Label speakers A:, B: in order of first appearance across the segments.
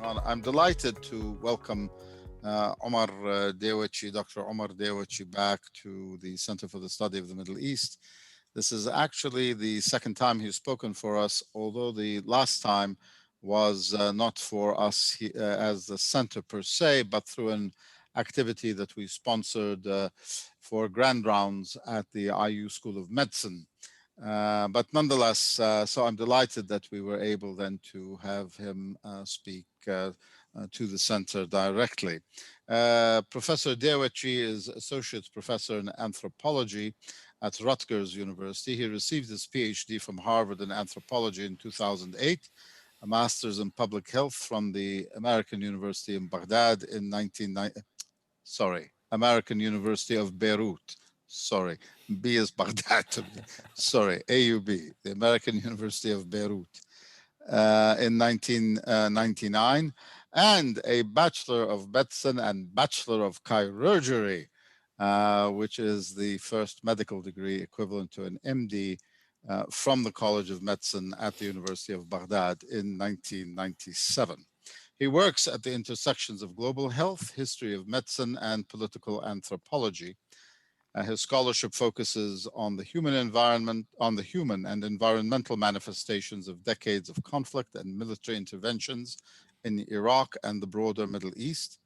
A: everyone. I'm delighted to welcome Omar Dewachi, Dr. Omar Dewachi, back to the Center for the Study of the Middle East. This is actually the second time he's spoken for us, although the last time was not for us as the center per se, but through an activity that we sponsored for grand rounds at the IU School of Medicine. But nonetheless, so I'm delighted that we were able then to have him speak to the center directly. Professor Dewachi is Associate Professor in Anthropology at Rutgers University. He received his PhD from Harvard in Anthropology in 2008, a Master's in Public Health from the American University in Baghdad in 1990. American University of Beirut. Sorry, B is Baghdad. Sorry, AUB, the American University of Beirut, in 1999, and a Bachelor of Medicine and Bachelor of Chirurgery, which is the first medical degree equivalent to an MD from the College of Medicine at the University of Baghdad in 1997. He works at the intersections of global health, history of medicine, and political anthropology. His scholarship focuses on the human environment, on the human and environmental manifestations of decades of conflict and military interventions in Iraq and the broader Middle East.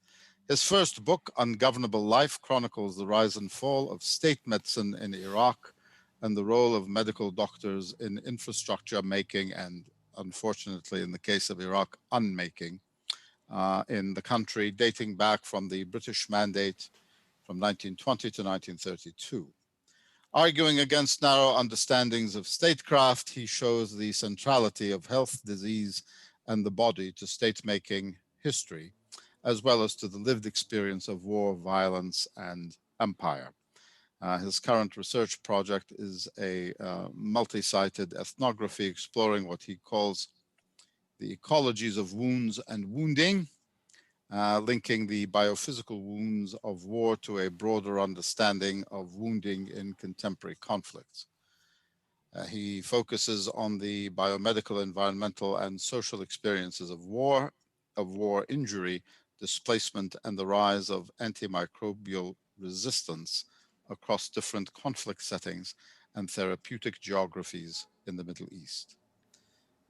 A: His first book, Ungovernable Life, chronicles the rise and fall of state medicine in Iraq and the role of medical doctors in infrastructure making and, unfortunately, in the case of Iraq, unmaking in the country, dating back from the British Mandate from 1920 to 1932. Arguing against narrow understandings of statecraft, he shows the centrality of health, disease, and the body to state-making history, as well as to the lived experience of war, violence, and empire. His current research project is a multi-sited ethnography exploring what he calls the ecologies of wounds and wounding, linking the biophysical wounds of war to a broader understanding of wounding in contemporary conflicts. He focuses on the biomedical, environmental, and social experiences of war injury, displacement, and the rise of antimicrobial resistance across different conflict settings and therapeutic geographies in the Middle East.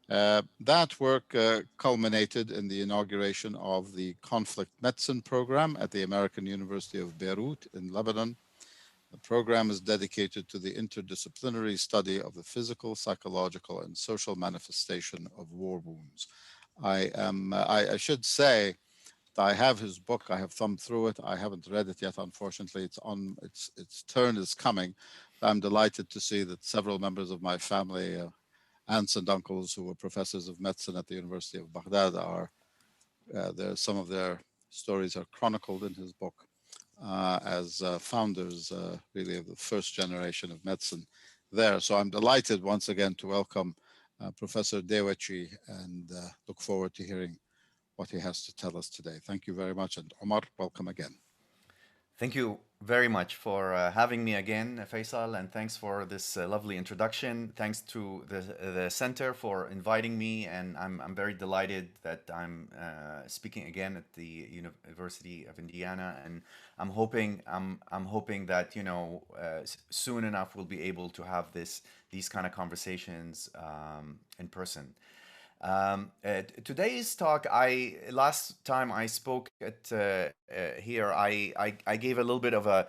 A: That work culminated in the inauguration of the Conflict Medicine Program at the American University of Beirut in Lebanon. The program is dedicated to the interdisciplinary study of the physical, psychological, and social manifestation of war wounds. I should say that I have his book. I have thumbed through it. I haven't read it yet, unfortunately. Its turn is coming. I'm delighted to see that several members of my family, aunts and uncles who were professors of medicine at the University of Baghdad, are some of their stories are chronicled in his book as founders, really, of the first generation of medicine there. So I'm delighted once again to welcome Professor Dewachi and look forward to hearing what he has to tell us today. Thank you very much. And Omar, welcome again.
B: Thank you very much for having me again, Faisal, and thanks for this lovely introduction. Thanks to the center for inviting me, and I'm very delighted that I'm speaking again at the University of Indiana, and I'm hoping that soon enough we'll be able to have these kind of conversations in person. Today's talk, last time I spoke at here, I gave a little bit of a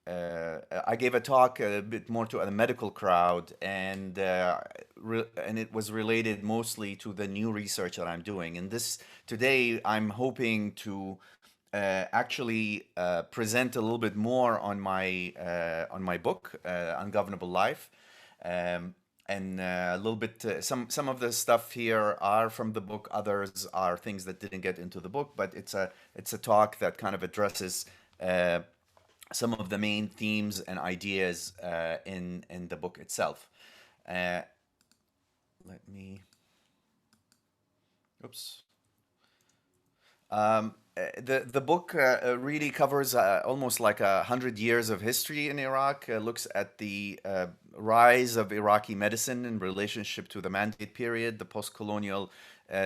B: I gave a talk a bit more to a medical crowd, and it was related mostly to the new research that I'm doing. And today I'm hoping to actually present a little bit more on my book, Ungovernable Life. And a little bit, some of the stuff here are from the book. Others are things that didn't get into the book. But it's a talk that kind of addresses some of the main themes and ideas in the book itself. Let me. Oops. The book really covers almost like 100 years of history in Iraq. Looks at the rise of Iraqi medicine in relationship to the Mandate period, the post-colonial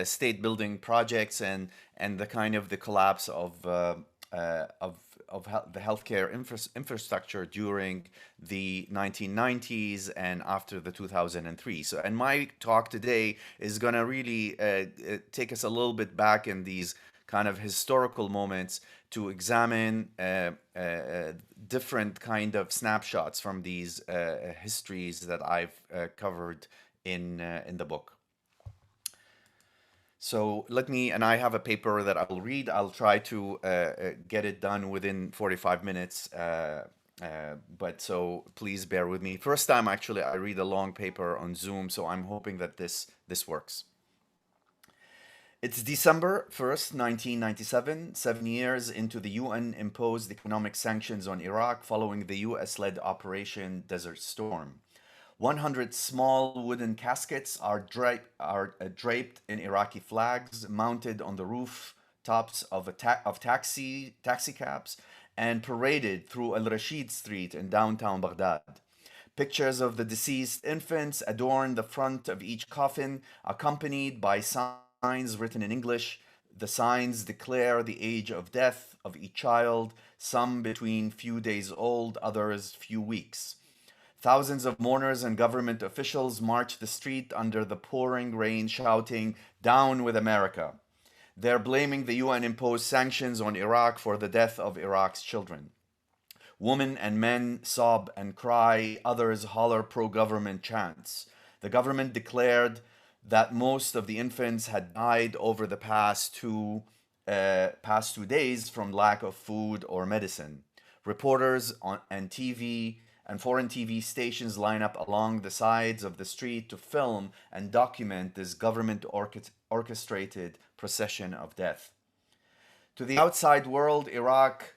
B: state building projects and the kind of the collapse of the healthcare infrastructure during the 1990s and after the 2003. So, and my talk today is going to really take us a little bit back in these kind of historical moments to examine different kind of snapshots from these histories that I've covered in the book. So let me, and I have a paper that I'll read. I'll try to get it done within 45 minutes. But so please bear with me. First time actually I read a long paper on Zoom, so I'm hoping that this works. It's December 1st, 1997, 7 years into the UN imposed economic sanctions on Iraq following the US led Operation Desert Storm. 100 small wooden caskets are draped in Iraqi flags, mounted on the rooftops of taxi cabs, and paraded through Al Rashid Street in downtown Baghdad. Pictures of the deceased infants adorn the front of each coffin, accompanied by signs written in English. The signs declare the age of death of each child, some between few days old, others few weeks. Thousands of mourners and government officials marched the street under the pouring rain, shouting, "Down with America." They're blaming the UN imposed sanctions on Iraq for the death of Iraq's children. Women and men sob and cry, others holler pro government chants. The government declared that most of the infants had died over the past two days from lack of food or medicine. Reporters and TV and foreign TV stations line up along the sides of the street to film and document this government orchestrated procession of death. To the outside world, Iraq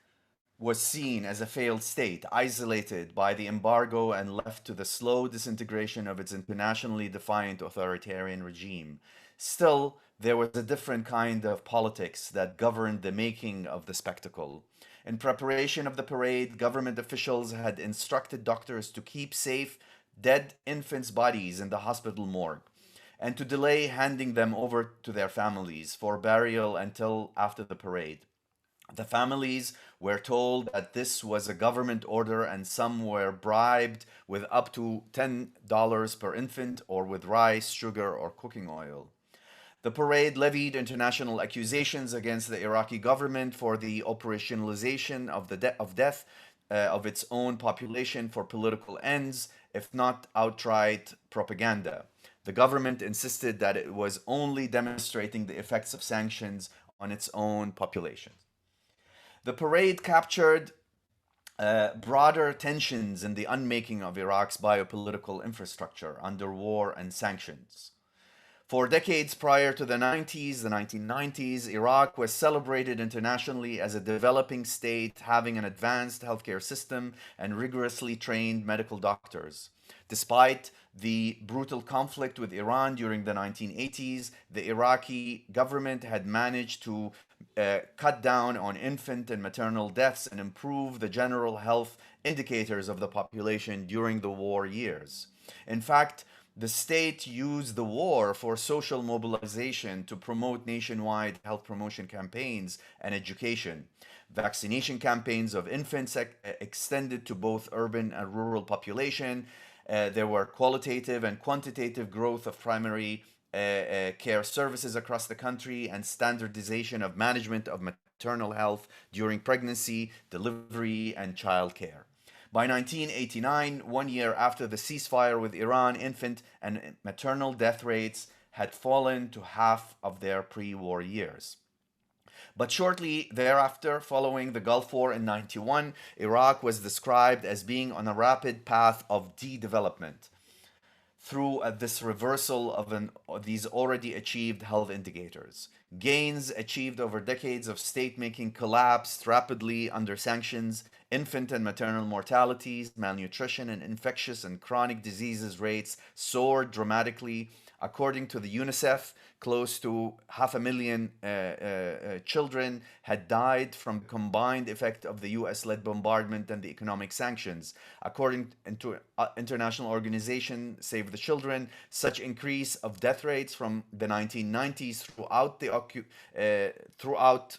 B: was seen as a failed state, isolated by the embargo and left to the slow disintegration of its internationally defiant authoritarian regime. Still, there was a different kind of politics that governed the making of the spectacle. In preparation of the parade, government officials had instructed doctors to keep safe dead infants' bodies in the hospital morgue and to delay handing them over to their families for burial until after the parade. The families were told that this was a government order, and some were bribed with up to $10 per infant or with rice, sugar, or cooking oil. The parade levied international accusations against the Iraqi government for the operationalization of death of its own population for political ends, if not outright propaganda. The government insisted that it was only demonstrating the effects of sanctions on its own population. The parade captured broader tensions in the unmaking of Iraq's biopolitical infrastructure under war and sanctions. For decades prior to the 1990s, Iraq was celebrated internationally as a developing state having an advanced healthcare system and rigorously trained medical doctors. Despite the brutal conflict with Iran during the 1980s, the Iraqi government had managed to cut down on infant and maternal deaths and improve the general health indicators of the population during the war years. In fact, the state used the war for social mobilization to promote nationwide health promotion campaigns and education. Vaccination campaigns of infants extended to both urban and rural population. There were qualitative and quantitative growth of primary care services across the country and standardization of management of maternal health during pregnancy, delivery, and childcare. By 1989, 1 year after the ceasefire with Iran, infant and maternal death rates had fallen to half of their pre-war years. But shortly thereafter, following the Gulf War in 91, Iraq was described as being on a rapid path of de-development through this reversal of these already achieved health indicators. Gains achieved over decades of state making collapsed rapidly under sanctions Infant and maternal mortalities, malnutrition, and infectious and chronic diseases rates soared dramatically. According to the UNICEF, close to 500,000 children had died from the combined effect of the US led bombardment and the economic sanctions. According to international organization Save the Children, such increase of death rates from the 1990s throughout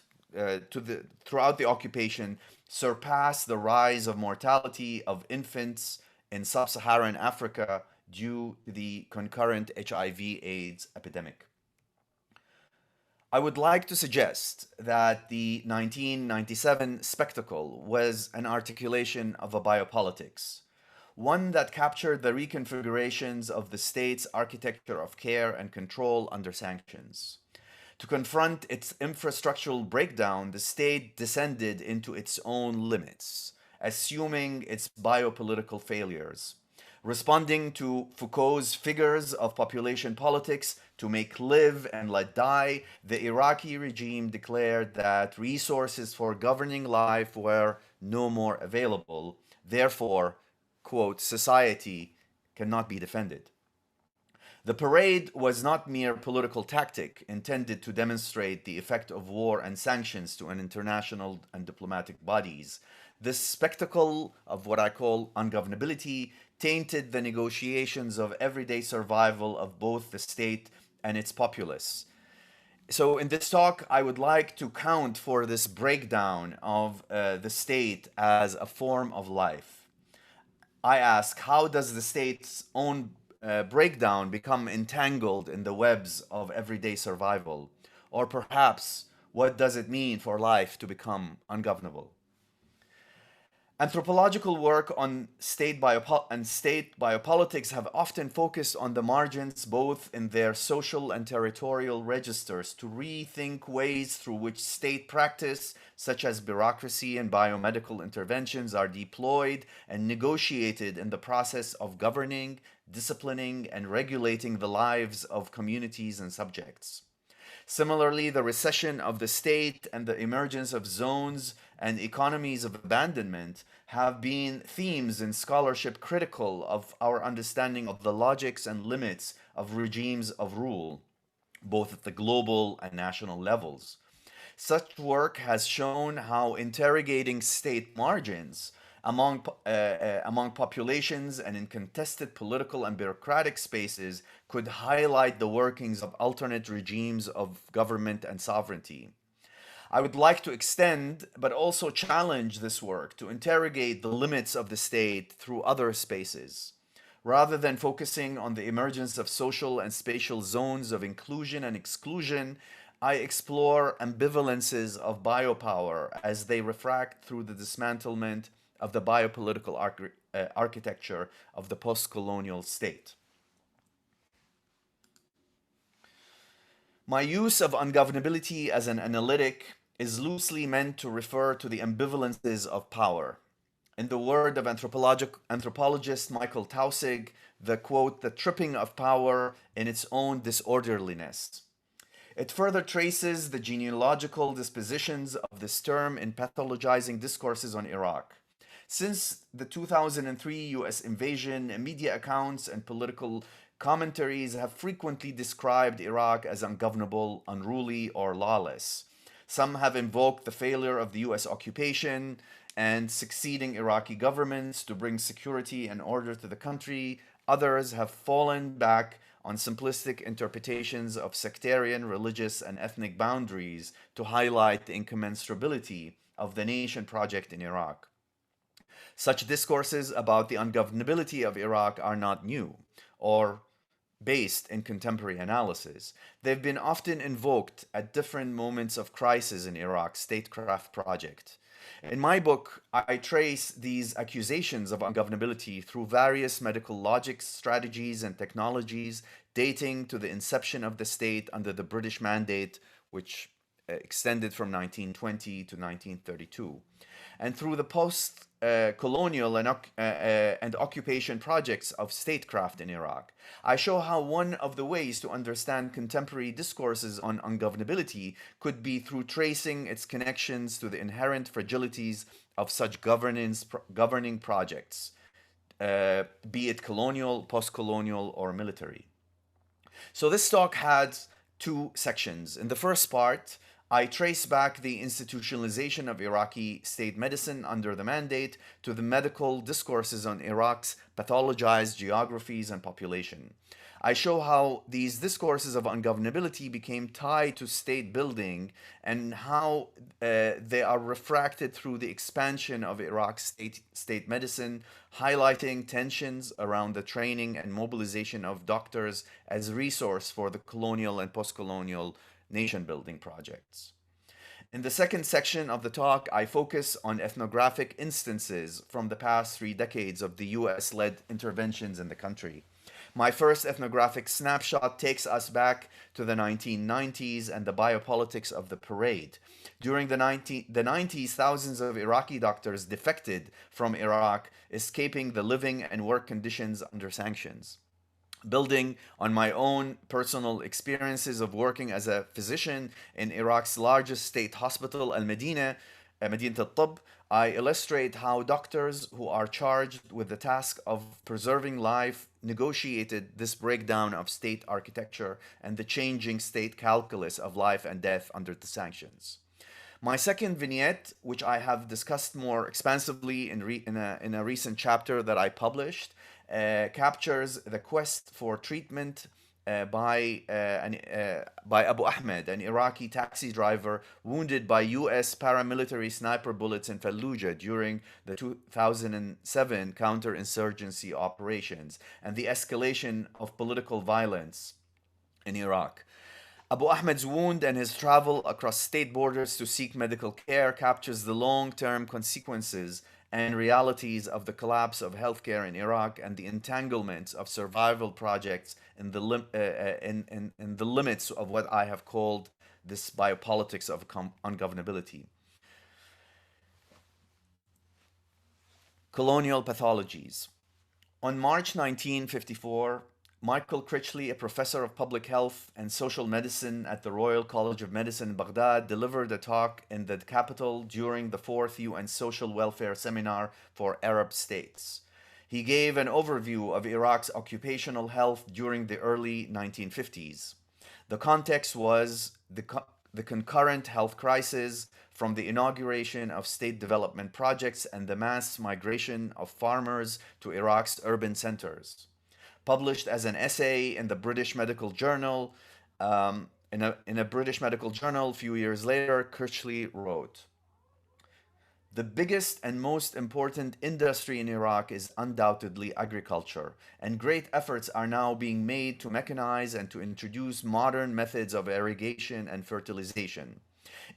B: the occupation surpassed the rise of mortality of infants in sub-Saharan Africa due to the concurrent HIV/AIDS epidemic. I would like to suggest that the 1997 spectacle was an articulation of a biopolitics, one that captured the reconfigurations of the state's architecture of care and control under sanctions. To confront its infrastructural breakdown, the state descended into its own limits, assuming its biopolitical failures. Responding to Foucault's figures of population politics, to make live and let die, the Iraqi regime declared that resources for governing life were no more available. Therefore, quote, society cannot be defended. The parade was not mere political tactic intended to demonstrate the effect of war and sanctions to an international and diplomatic bodies. This spectacle of what I call ungovernability tainted the negotiations of everyday survival of both the state and its populace. So, in this talk, I would like to count for this breakdown of the state as a form of life. I ask, how does the state's own breakdown become entangled in the webs of everyday survival? Or perhaps, what does it mean for life to become ungovernable? Anthropological work on state biopolitics have often focused on the margins, both in their social and territorial registers, to rethink ways through which state practice, such as bureaucracy and biomedical interventions, are deployed and negotiated in the process of governing, disciplining, and regulating the lives of communities and subjects. Similarly, the recession of the state and the emergence of zones and economies of abandonment have been themes in scholarship critical of our understanding of the logics and limits of regimes of rule, both at the global and national levels. Such work has shown how interrogating state margins among populations and in contested political and bureaucratic spaces could highlight the workings of alternate regimes of government and sovereignty. I would like to extend, but also challenge this work to interrogate the limits of the state through other spaces. Rather than focusing on the emergence of social and spatial zones of inclusion and exclusion, I explore ambivalences of biopower as they refract through the dismantlement of the biopolitical architecture of the post-colonial state. My use of ungovernability as an analytic is loosely meant to refer to the ambivalences of power. In the word of anthropologist Michael Taussig, the quote, the tripping of power in its own disorderliness. It further traces the genealogical dispositions of this term in pathologizing discourses on Iraq. Since the 2003 US invasion, media accounts and political commentaries have frequently described Iraq as ungovernable, unruly, or lawless. Some have invoked the failure of the US occupation and succeeding Iraqi governments to bring security and order to the country. Others have fallen back on simplistic interpretations of sectarian, religious, and ethnic boundaries to highlight the incommensurability of the nation project in Iraq. Such discourses about the ungovernability of Iraq are not new or based in contemporary analysis. They've been often invoked at different moments of crisis in Iraq's statecraft project. In my book, I trace these accusations of ungovernability through various medical logics, strategies, and technologies dating to the inception of the state under the British Mandate, which extended from 1920 to 1932. and through the post colonial and occupation projects of statecraft in Iraq. I show how one of the ways to understand contemporary discourses on ungovernability could be through tracing its connections to the inherent fragilities of such governing projects, be it colonial, post colonial, or military. So this talk had two sections. In the first part, I trace back the institutionalization of Iraqi state medicine under the mandate to the medical discourses on Iraq's pathologized geographies and population. I show how these discourses of ungovernability became tied to state building and how they are refracted through the expansion of Iraq's state medicine, highlighting tensions around the training and mobilization of doctors as a resource for the colonial and post colonial nation building projects. In the second section of the talk, I focus on ethnographic instances from the past 3 decades of the US led interventions in the country. My first ethnographic snapshot takes us back to the 1990s and the biopolitics of the parade. During the 90s, thousands of Iraqi doctors defected from Iraq, escaping the living and work conditions under sanctions. Building on my own personal experiences of working as a physician in Iraq's largest state hospital, Al Medina, Medinat al-Tabb, I illustrate how doctors who are charged with the task of preserving life negotiated this breakdown of state architecture and the changing state calculus of life and death under the sanctions. My second vignette, which I have discussed more expansively in a recent chapter that I published, captures the quest for treatment by Abu Ahmed, an Iraqi taxi driver wounded by US paramilitary sniper bullets in Fallujah during the 2007 counterinsurgency operations and the escalation of political violence in Iraq. Abu Ahmed's wound and his travel across state borders to seek medical care captures the long-term consequences and realities of the collapse of healthcare in Iraq and the entanglements of survival projects in the limits of what I have called this biopolitics of ungovernability. Colonial pathologies. On March 1954, Michael Critchley, a professor of public health and social medicine at the Royal College of Medicine in Baghdad, delivered a talk in the capital during the 4th UN Social Welfare Seminar for Arab States. He gave an overview of Iraq's occupational health during the early 1950s. The context was the concurrent health crisis from the inauguration of state development projects and the mass migration of farmers to Iraq's urban centers. Published as an essay in the British Medical Journal, in a British Medical Journal a few years later, Critchley wrote, "The biggest and most important industry in Iraq is undoubtedly agriculture, and great efforts are now being made to mechanize and to introduce modern methods of irrigation and fertilization.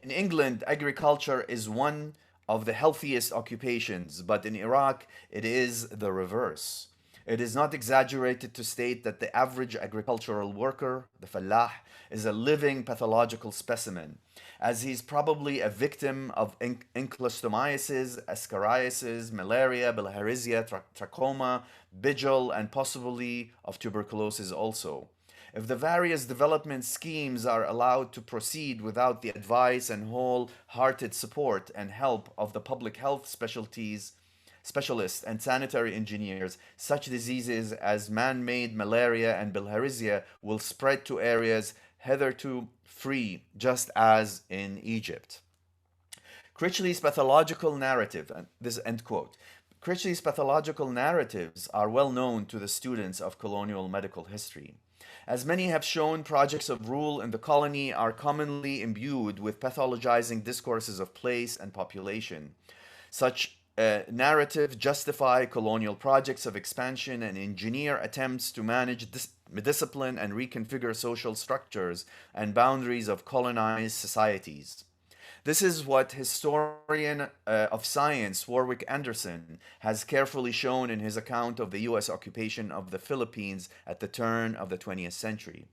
B: In England, agriculture is one of the healthiest occupations, but in Iraq, it is the reverse. It is not exaggerated to state that the average agricultural worker, the fallah, is a living pathological specimen, as he's probably a victim of ankylostomiasis, ascariasis, malaria, bilharzia, trachoma, bigil, and possibly of tuberculosis also. If the various development schemes are allowed to proceed without the advice and wholehearted support and help of the public health specialists and sanitary engineers, such diseases as man-made malaria and bilharzia will spread to areas hitherto free, just as in Egypt." Critchley's pathological narrative, and this end quote, Critchley's pathological narratives are well known to the students of colonial medical history. As many have shown, projects of rule in the colony are commonly imbued with pathologizing discourses of place and population. Such narratives justify colonial projects of expansion and engineer attempts to manage discipline and reconfigure social structures and boundaries of colonized societies. This is what historian of science Warwick Anderson has carefully shown in his account of the US occupation of the Philippines at the turn of the 20th century.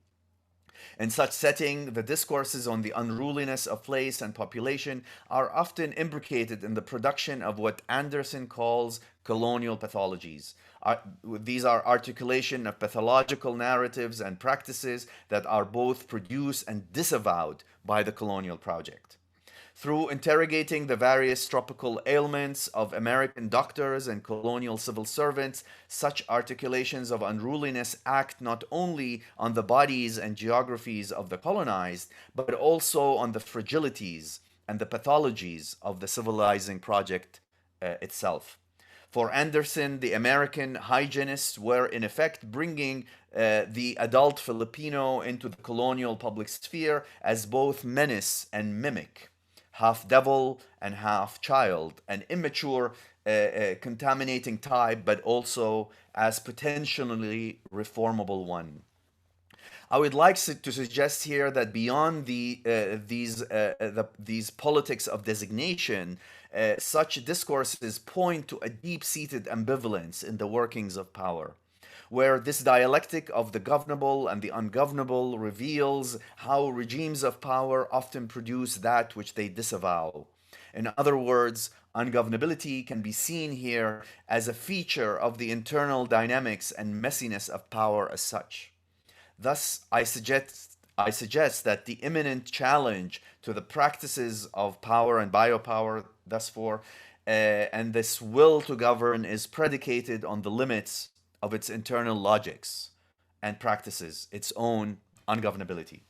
B: In such setting, the discourses on the unruliness of place and population are often imbricated in the production of what Anderson calls colonial pathologies. These are articulation of pathological narratives and practices that are both produced and disavowed by the colonial project. Through interrogating the various tropical ailments of American doctors and colonial civil servants, such articulations of unruliness act not only on the bodies and geographies of the colonized, but also on the fragilities and the pathologies of the civilizing project itself. For Anderson, the American hygienists were in effect bringing the adult Filipino into the colonial public sphere as both menace and mimic, half devil and half child, an immature, contaminating type, but also as potentially reformable one. I would like to suggest here that beyond these politics of designation, such discourses point to a deep-seated ambivalence in the workings of power, where this dialectic of the governable and the ungovernable reveals how regimes of power often produce that which they disavow. In other words, ungovernability can be seen here as a feature of the internal dynamics and messiness of power as such. Thus, I suggest that the imminent challenge to the practices of power and biopower, thus for, and this will to govern is predicated on the limits of its internal logics and practices, its own ungovernability.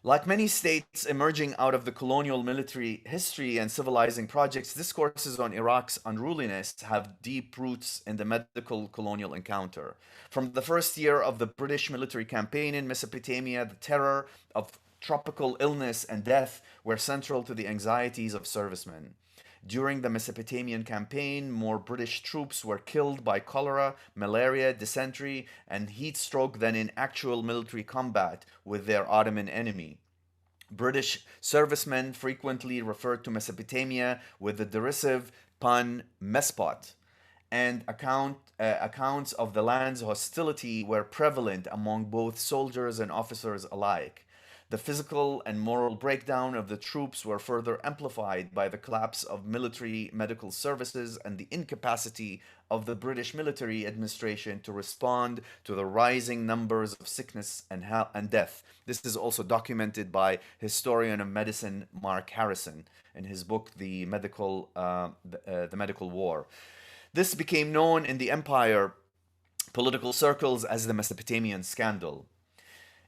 B: Like many states emerging out of the colonial military history and civilizing projects, discourses on Iraq's unruliness have deep roots in the medical colonial encounter. From the first year of the British military campaign in Mesopotamia, the terror of tropical illness and death were central to the anxieties of servicemen. During the Mesopotamian campaign, more British troops were killed by cholera, malaria, dysentery, and heat stroke than in actual military combat with their Ottoman enemy. British servicemen frequently referred to Mesopotamia with the derisive pun Mespot, and accounts of the land's hostility were prevalent among both soldiers and officers alike. The physical and moral breakdown of the troops were further amplified by the collapse of military medical services and the incapacity of the British military administration to respond to the rising numbers of sickness and death. This is also documented by historian of medicine Mark Harrison in his book The Medical War. This became known in the empire political circles as the Mesopotamian Scandal.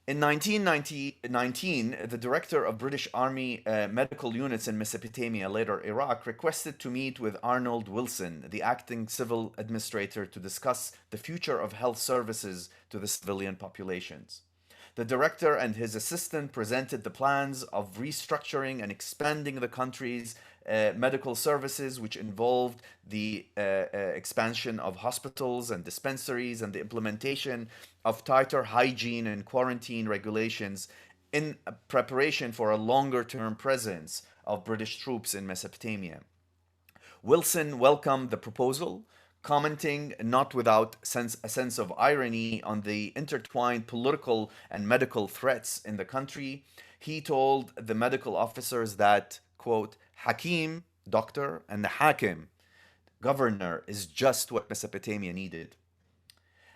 B: In 1919, the director of British Army medical units in Mesopotamia, later Iraq, requested to meet with Arnold Wilson, the acting civil administrator, to discuss the future of health services to the civilian populations. The director and his assistant presented the plans of restructuring and expanding the country's medical services, which involved the expansion of hospitals and dispensaries and the implementation of tighter hygiene and quarantine regulations in preparation for a longer term presence of British troops in Mesopotamia. Wilson welcomed the proposal, commenting not without a sense of irony on the intertwined political and medical threats in the country. He told the medical officers that, quote, Hakim, doctor, and the Hakim, governor, is just what Mesopotamia needed.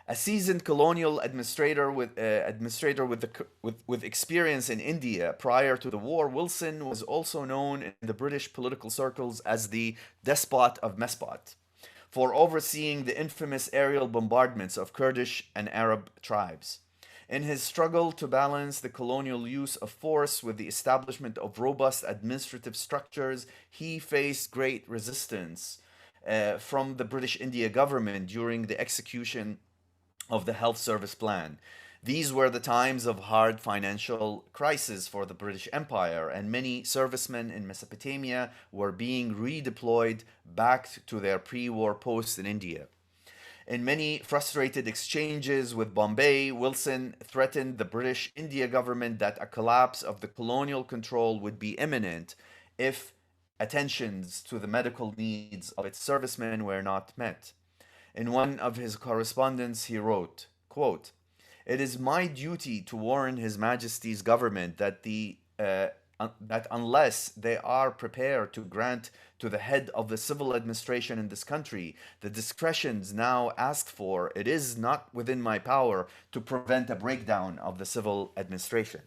B: A seasoned colonial administrator with experience in India prior to the war, Wilson was also known in the British political circles as the despot of Mespot for overseeing the infamous aerial bombardments of Kurdish and Arab tribes. In his struggle to balance the colonial use of force with the establishment of robust administrative structures, he faced great resistance from the British India government during the execution of the health service plan. These were the times of hard financial crisis for the British Empire, and many servicemen in Mesopotamia were being redeployed back to their pre war posts in India. In many frustrated exchanges with Bombay, Wilson threatened the British India government that a collapse of the colonial control would be imminent if attentions to the medical needs of its servicemen were not met. In one of his correspondence, he wrote, quote, It is my duty to warn His Majesty's government that that unless they are prepared to grant to the head of the civil administration in this country the discretions now asked for, it is not within my power to prevent a breakdown of the civil administration.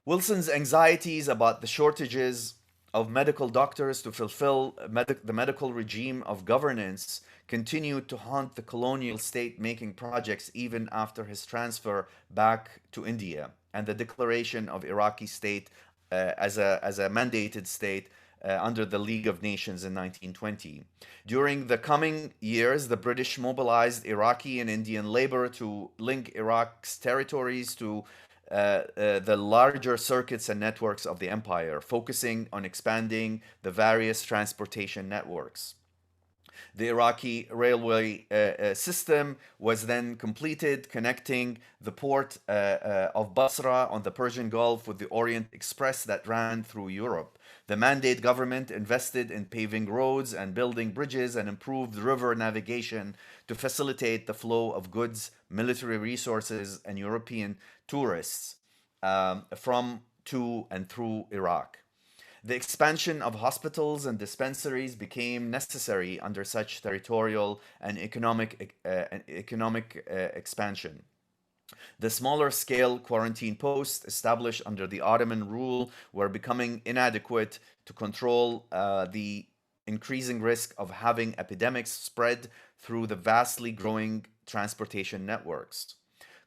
B: Wilson's anxieties about the shortages of medical doctors to fulfill the medical regime of governance continued to haunt the colonial state making projects even after his transfer back to India and the declaration of Iraqi state as a mandated state under the League of Nations in 1920. During the coming years, the British mobilized Iraqi and Indian labor to link Iraq's territories to the larger circuits and networks of the empire, focusing on expanding the various transportation networks. The Iraqi railway system was then completed, connecting the port of Basra on the Persian Gulf with the Orient Express that ran through Europe. The Mandate government invested in paving roads and building bridges and improved river navigation to facilitate the flow of goods, military resources, and European tourists from, to, and through Iraq. The expansion of hospitals and dispensaries became necessary under such territorial and economic expansion. The smaller scale quarantine posts established under the Ottoman rule were becoming inadequate to control the increasing risk of having epidemics spread through the vastly growing transportation networks.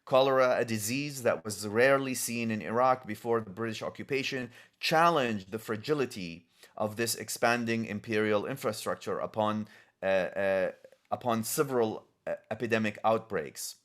B: Cholera, a disease that was rarely seen in Iraq before the British occupation, challenged the fragility of this expanding imperial infrastructure upon several epidemic outbreaks.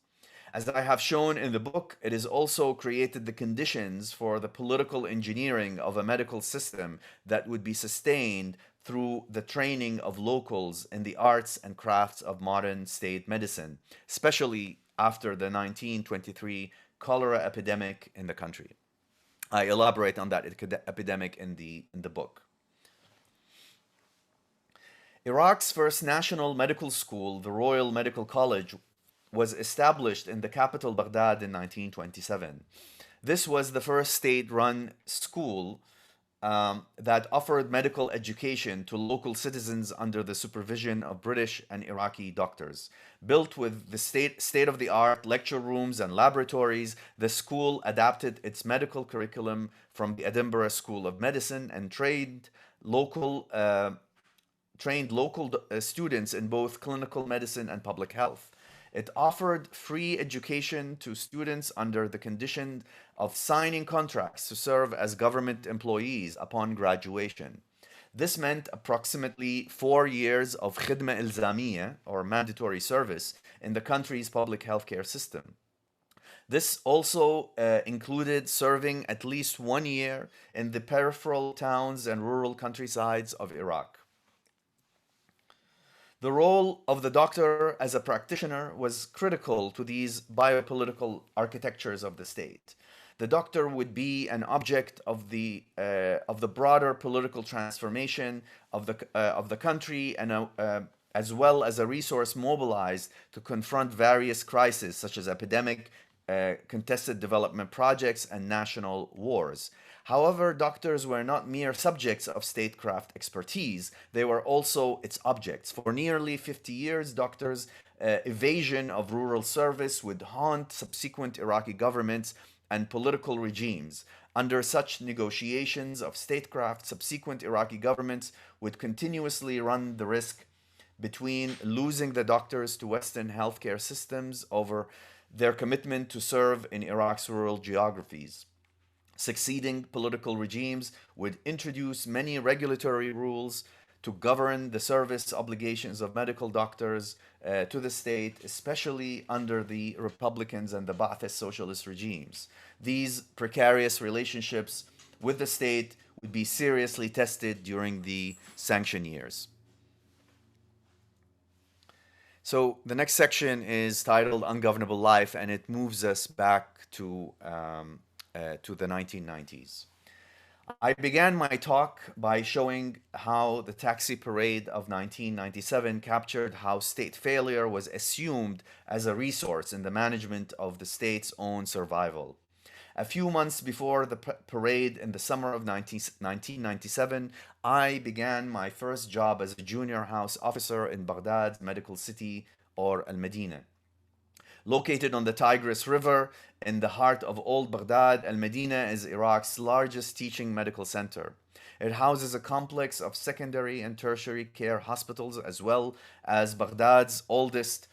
B: As I have shown in the book, it has also created the conditions for the political engineering of a medical system that would be sustained through the training of locals in the arts and crafts of modern state medicine, especially after the 1923 cholera epidemic in the country. I elaborate on that epidemic in the book. Iraq's first national medical school, the Royal Medical College, was established in the capital Baghdad in 1927. This was the first state-run school that offered medical education to local citizens under the supervision of British and Iraqi doctors. Built with the state-of-the-art lecture rooms and laboratories, the school adapted its medical curriculum from the Edinburgh School of Medicine and trained local students in both clinical medicine and public health. It offered free education to students under the condition of signing contracts to serve as government employees upon graduation. This meant approximately 4 years of khidma ilzamiya, or mandatory service, in the country's public healthcare system. This also included serving at least 1 year in the peripheral towns and rural countrysides of Iraq. The role of the doctor as a practitioner was critical to these biopolitical architectures of the state. The doctor would be an object of the broader political transformation of the country, and as well as a resource mobilized to confront various crises such as epidemic, contested development projects, and national wars. However, doctors were not mere subjects of statecraft expertise, they were also its objects. For nearly 50 years, doctors' evasion of rural service would haunt subsequent Iraqi governments and political regimes. Under such negotiations of statecraft, subsequent Iraqi governments would continuously run the risk between losing the doctors to Western healthcare systems over their commitment to serve in Iraq's rural geographies. Succeeding political regimes would introduce many regulatory rules to govern the service obligations of medical doctors to the state, especially under the Republicans and the Ba'athist socialist regimes. These precarious relationships with the state would be seriously tested during the sanction years. So the next section is titled Ungovernable Life, and it moves us back to the 1990s. I began my talk by showing how the taxi parade of 1997 captured how state failure was assumed as a resource in the management of the state's own survival. A few months before the parade in the summer of 1997, I began my first job as a junior house officer in Baghdad's medical city, or Al Medina. Located on the Tigris River in the heart of Old Baghdad, Al Medina is Iraq's largest teaching medical center. It houses a complex of secondary and tertiary care hospitals as well as Baghdad's oldest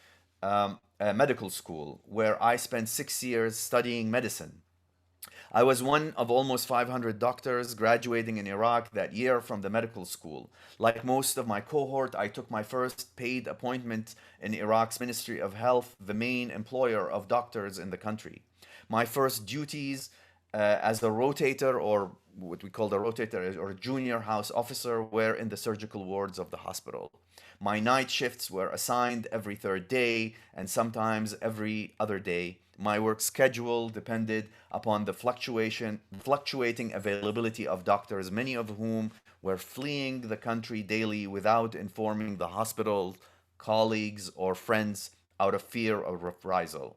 B: medical school, where I spent 6 years studying medicine. I was one of almost 500 doctors graduating in Iraq that year from the medical school. Like most of my cohort, I took my first paid appointment in Iraq's Ministry of Health, the main employer of doctors in the country. My first duties as a rotator, or what we call the rotator, or junior house officer, were in the surgical wards of the hospital. My night shifts were assigned every third day and sometimes every other day. My work schedule depended upon the fluctuating availability of doctors, many of whom were fleeing the country daily without informing the hospital, colleagues, or friends out of fear of reprisal.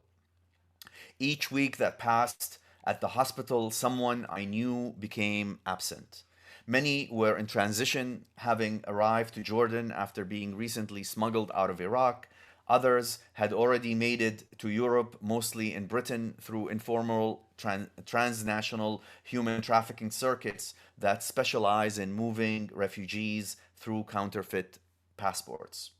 B: Each week that passed at the hospital, someone I knew became absent. Many were in transition, having arrived to Jordan after being recently smuggled out of Iraq. Others had already made it to Europe, mostly in Britain, through informal transnational human trafficking circuits that specialize in moving refugees through counterfeit passports.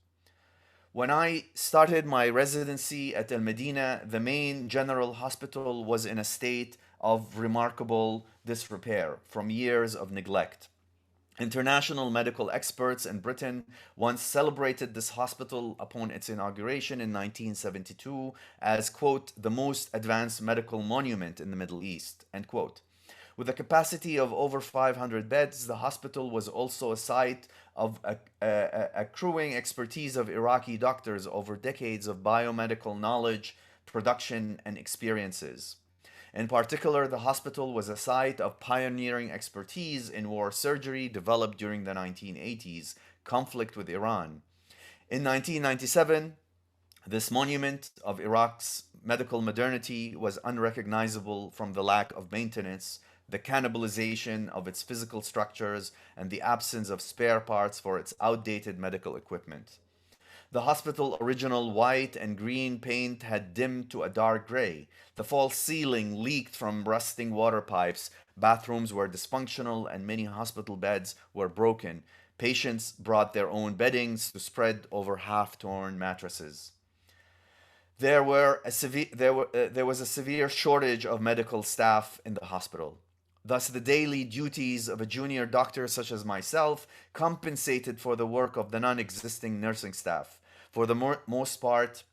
B: When I started my residency at El Medina, the main general hospital was in a state of remarkable disrepair from years of neglect. International medical experts in Britain once celebrated this hospital upon its inauguration in 1972 as, quote, the most advanced medical monument in the Middle East, end quote. With a capacity of over 500 beds, the hospital was also a site of accruing expertise of Iraqi doctors over decades of biomedical knowledge, production, and experiences. In particular, the hospital was a site of pioneering expertise in war surgery developed during the 1980s conflict with Iran. In 1997, this monument of Iraq's medical modernity was unrecognizable from the lack of maintenance, the cannibalization of its physical structures, and the absence of spare parts for its outdated medical equipment. The hospital original white and green paint had dimmed to a dark gray. The false ceiling leaked from rusting water pipes. Bathrooms were dysfunctional and many hospital beds were broken. Patients brought their own beddings to spread over half-torn mattresses. There was a severe shortage of medical staff in the hospital. Thus, the daily duties of a junior doctor such as myself compensated for the work of the non existing nursing staff. For the most part,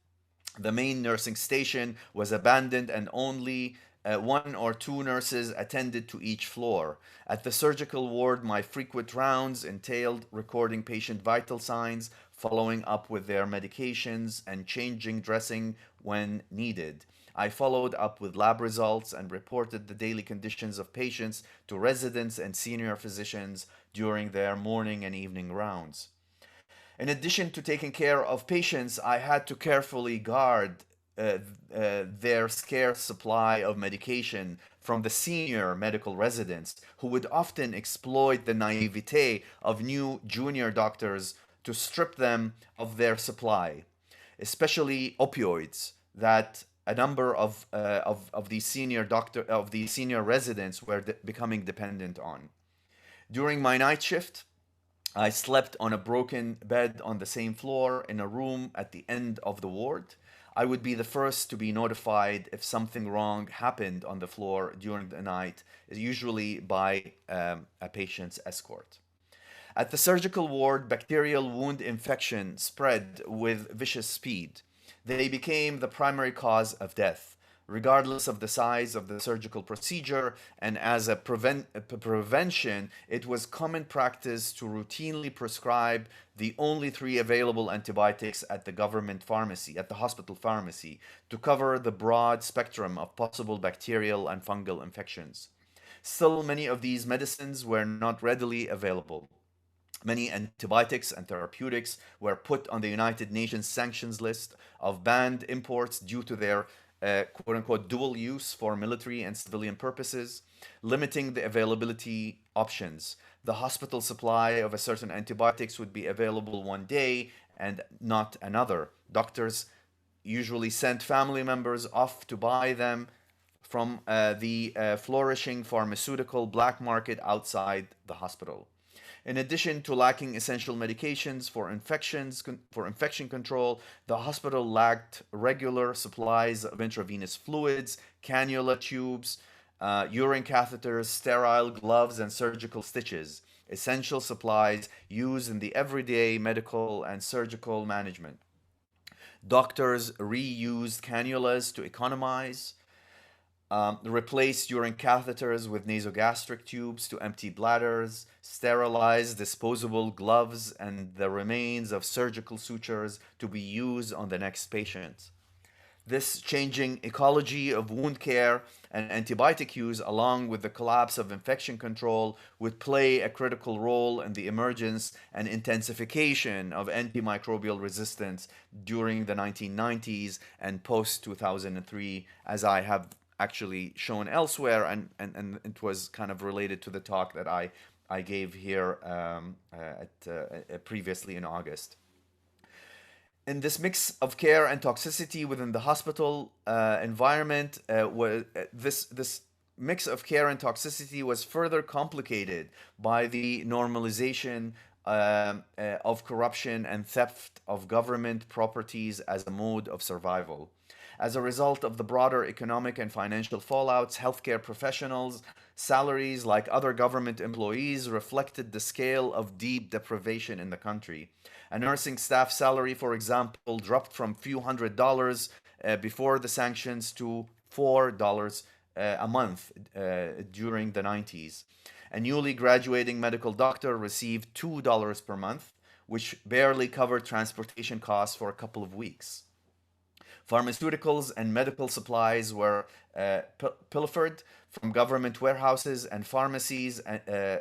B: the main nursing station was abandoned and only one or two nurses attended to each floor. At the surgical ward, my frequent rounds entailed recording patient vital signs, following up with their medications, and changing dressing when needed. I followed up with lab results and reported the daily conditions of patients to residents and senior physicians during their morning and evening rounds. In addition to taking care of patients, I had to carefully guard their scarce supply of medication from the senior medical residents who would often exploit the naivete of new junior doctors to strip them of their supply, especially opioids that a number of these senior residents were becoming dependent on. During my night shift, I slept on a broken bed on the same floor in a room at the end of the ward. I would be the first to be notified if something wrong happened on the floor during the night, usually by a patient's escort. At the surgical ward, bacterial wound infection spread with vicious speed. They became the primary cause of death, regardless of the size of the surgical procedure, and as a prevention, it was common practice to routinely prescribe the only three available antibiotics at the government pharmacy, at the hospital pharmacy, to cover the broad spectrum of possible bacterial and fungal infections. Still, many of these medicines were not readily available. Many antibiotics and therapeutics were put on the United Nations sanctions list of banned imports due to their quote unquote dual use for military and civilian purposes, limiting the availability options. The hospital supply of a certain antibiotics would be available one day and not another. Doctors usually sent family members off to buy them from the flourishing pharmaceutical black market outside the hospital. In addition to lacking essential medications for infection control, the hospital lacked regular supplies of intravenous fluids, cannula tubes, urine catheters, sterile gloves, and surgical stitches, essential supplies used in the everyday medical and surgical management. Doctors reused cannulas to economize, replace urine catheters with nasogastric tubes to empty bladders, sterilize disposable gloves and the remains of surgical sutures to be used on the next patient. This changing ecology of wound care and antibiotic use, along with the collapse of infection control, would play a critical role in the emergence and intensification of antimicrobial resistance during the 1990s and post 2003, as I have actually shown elsewhere, and it was kind of related to the talk that I gave here previously in August. In this mix of care and toxicity within the hospital environment, this mix of care and toxicity was further complicated by the normalization of corruption and theft of government properties as a mode of survival. As a result of the broader economic and financial fallouts, healthcare professionals' salaries, like other government employees, reflected the scale of deep deprivation in the country. A nursing staff salary, for example, dropped from few $100s before the sanctions to $4 a month during the 90s. A newly graduating medical doctor received $2 per month, which barely covered transportation costs for a couple of weeks. Pharmaceuticals and medical supplies were pilfered from government warehouses and pharmacies and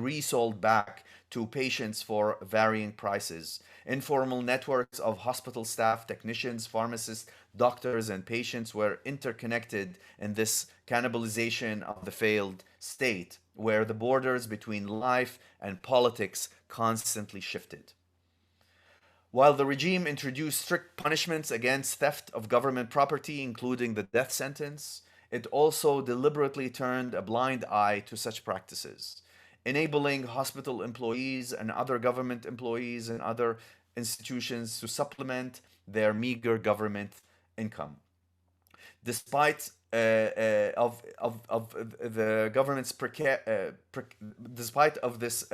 B: resold back to patients for varying prices. Informal networks of hospital staff, technicians, pharmacists, doctors, and patients were interconnected in this cannibalization of the failed state, where the borders between life and politics constantly shifted. While the regime introduced strict punishments against theft of government property, including the death sentence, it also deliberately turned a blind eye to such practices, enabling hospital employees and other government employees and other institutions to supplement their meager government income. Despite of the government's despite of this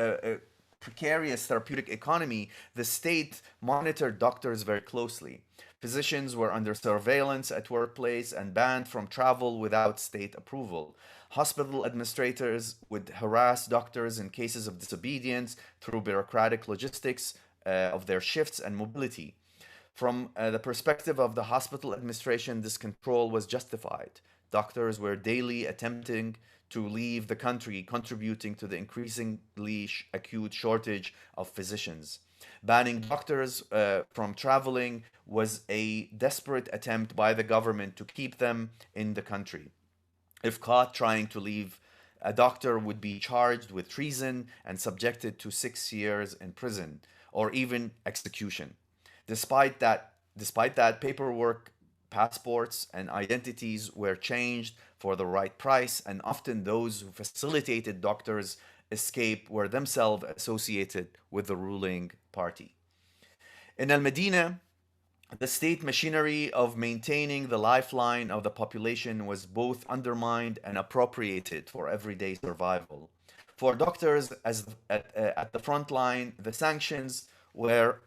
B: precarious therapeutic economy, the state monitored doctors very closely. Physicians were under surveillance at workplace and banned from travel without state approval. Hospital administrators would harass doctors in cases of disobedience through bureaucratic logistics of their shifts and mobility. From the perspective of the hospital administration, this control was justified. Doctors were daily attempting to leave the country, contributing to the increasingly acute shortage of physicians. Banning doctors from traveling was a desperate attempt by the government to keep them in the country. If caught trying to leave, a doctor would be charged with treason and subjected to 6 years in prison or even execution. Despite that, paperwork, passports, and identities were changed for the right price, and often those who facilitated doctors' escape were themselves associated with the ruling party. In Al Medina, the state machinery of maintaining the lifeline of the population was both undermined and appropriated for everyday survival. For doctors at the front line, the sanctions were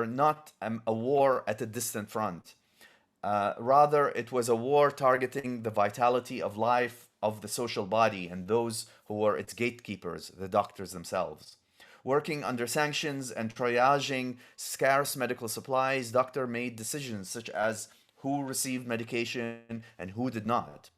B: not a war at a distant front. Rather, it was a war targeting the vitality of life of the social body and those who were its gatekeepers, the doctors themselves. Working under sanctions and triaging scarce medical supplies, doctor made decisions such as who received medication and who did not.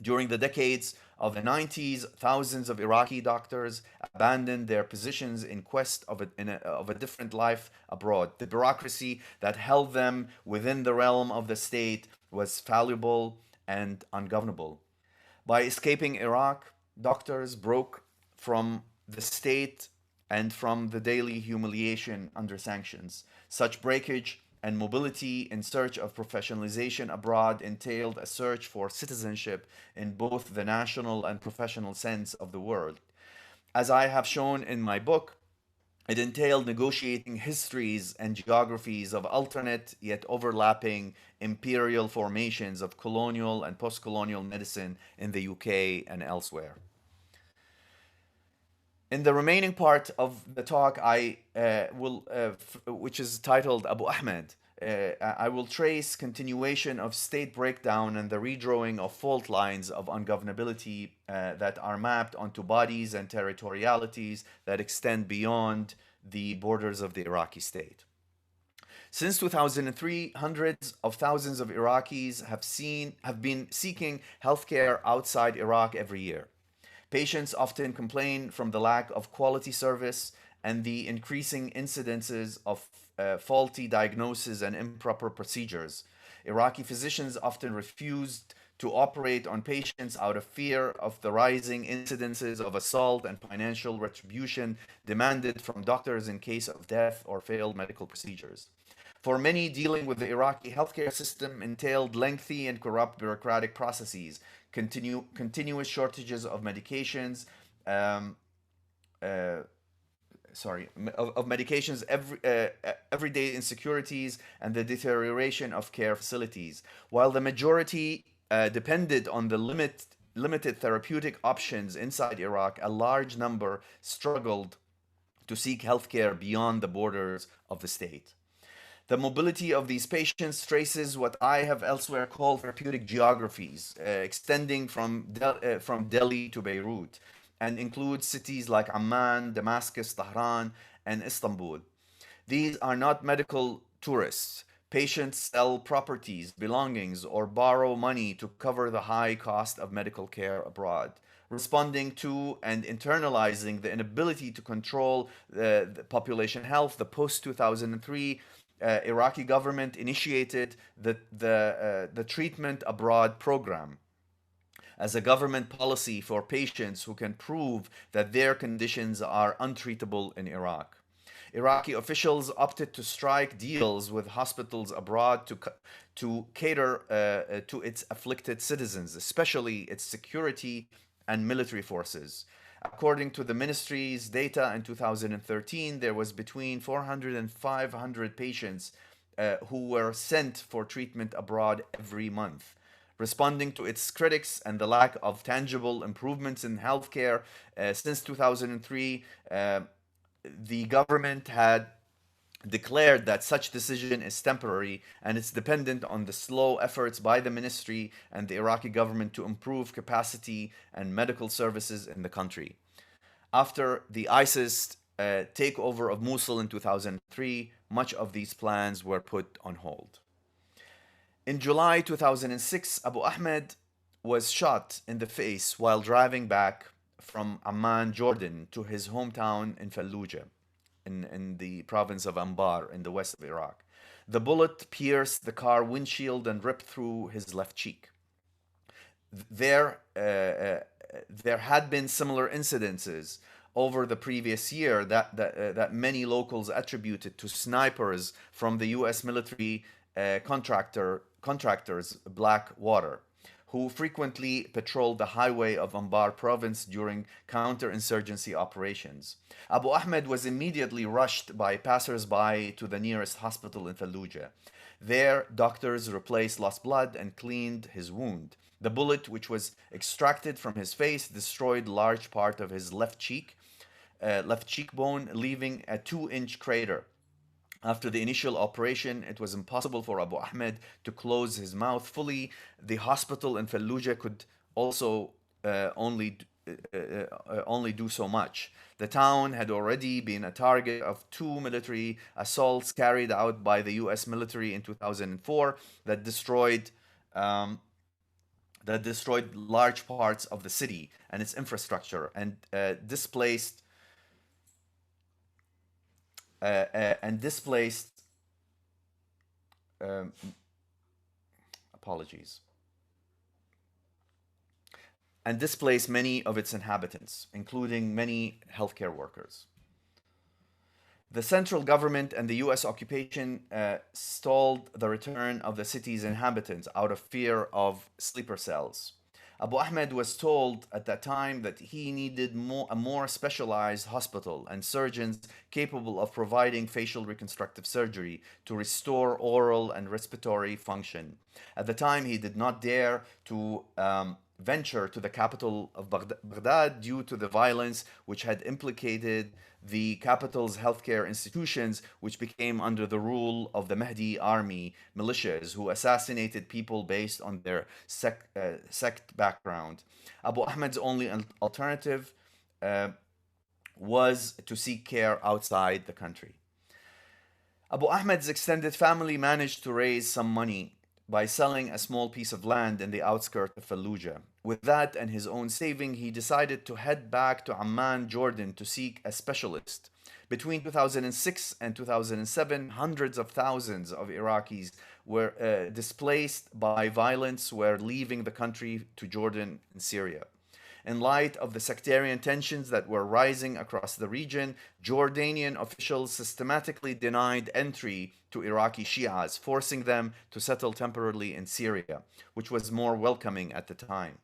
B: During the decades of the 90s, thousands of Iraqi doctors abandoned their positions in quest of a different life abroad. The bureaucracy that held them within the realm of the state was fallible and ungovernable. By escaping Iraq, doctors broke from the state and from the daily humiliation under sanctions. Such breakage and mobility in search of professionalization abroad entailed a search for citizenship in both the national and professional sense of the word. As I have shown in my book, it entailed negotiating histories and geographies of alternate yet overlapping imperial formations of colonial and post colonial medicine in the UK and elsewhere. In the remaining part of the talk, which is titled Abu Ahmed, I will trace continuation of state breakdown and the redrawing of fault lines of ungovernability that are mapped onto bodies and territorialities that extend beyond the borders of the Iraqi state. Since 2003, hundreds of thousands of Iraqis have been seeking healthcare outside Iraq every year. Patients often complain from the lack of quality service and the increasing incidences of faulty diagnoses and improper procedures. Iraqi physicians often refused to operate on patients out of fear of the rising incidences of assault and financial retribution demanded from doctors in case of death or failed medical procedures. For many, dealing with the Iraqi healthcare system entailed lengthy and corrupt bureaucratic processes, continuous shortages of medications, um, uh, of medications, everyday insecurities, and the deterioration of care facilities. While the majority depended on the limited therapeutic options inside Iraq, a large number struggled to seek healthcare beyond the borders of the state. The mobility of these patients traces what I have elsewhere called therapeutic geographies, extending from Delhi to Beirut, and includes cities like Amman, Damascus, Tehran, and Istanbul. These are not medical tourists. Patients sell properties, belongings, or borrow money to cover the high cost of medical care abroad. Responding to and internalizing the inability to control the population health, the post 2003 Iraqi government initiated the treatment abroad program as a government policy for patients who can prove that their conditions are untreatable in Iraq. Iraqi officials opted to strike deals with hospitals abroad to cater to its afflicted citizens, especially its security and military forces. According to the ministry's data in 2013, there was between 400 and 500 patients who were sent for treatment abroad every month. Responding to its critics and the lack of tangible improvements in healthcare since 2003, the government had declared that such decision is temporary and it's dependent on the slow efforts by the ministry and the Iraqi government to improve capacity and medical services in the country. After the ISIS takeover of Mosul in 2003, much of these plans were put on hold. In July 2006, Abu Ahmed was shot in the face while driving back from Amman, Jordan, to his hometown in Fallujah, in the province of Anbar, in the west of Iraq. The bullet pierced the car windshield and ripped through his left cheek. There, there had been similar incidences over the previous year that many locals attributed to snipers from the U.S. military contractors Blackwater, who frequently patrolled the highway of Anbar province during counterinsurgency operations. Abu Ahmed was immediately rushed by passers-by to the nearest hospital in Fallujah. There, doctors replaced lost blood and cleaned his wound. The bullet, which was extracted from his face, destroyed large part of his left cheekbone, leaving a 2-inch crater. After the initial operation, it was impossible for Abu Ahmed to close his mouth fully. The hospital in Fallujah could also only only do so much. The town had already been a target of two military assaults carried out by the U.S. military in 2004 that destroyed um, large parts of the city and its infrastructure and displaced um, apologies and displaced many of its inhabitants, including many healthcare workers. The central government and the US occupation stalled the return of the city's inhabitants out of fear of sleeper cells. Abu Ahmed was told at that time that he needed a more specialized hospital and surgeons capable of providing facial reconstructive surgery to restore oral and respiratory function. At the time, he did not dare to venture to the capital of Baghdad due to the violence which had implicated the capital's healthcare institutions, which became under the rule of the Mahdi army militias who assassinated people based on their sect background. Abu Ahmed's only alternative was to seek care outside the country. Abu Ahmed's extended family managed to raise some money by selling a small piece of land in the outskirts of Fallujah. With that and his own saving, he decided to head back to Amman, Jordan to seek a specialist. Between 2006 and 2007, hundreds of thousands of Iraqis were displaced by violence, were leaving the country to Jordan and Syria. In light of the sectarian tensions that were rising across the region, Jordanian officials systematically denied entry to Iraqi Shias, forcing them to settle temporarily in Syria, which was more welcoming at the time.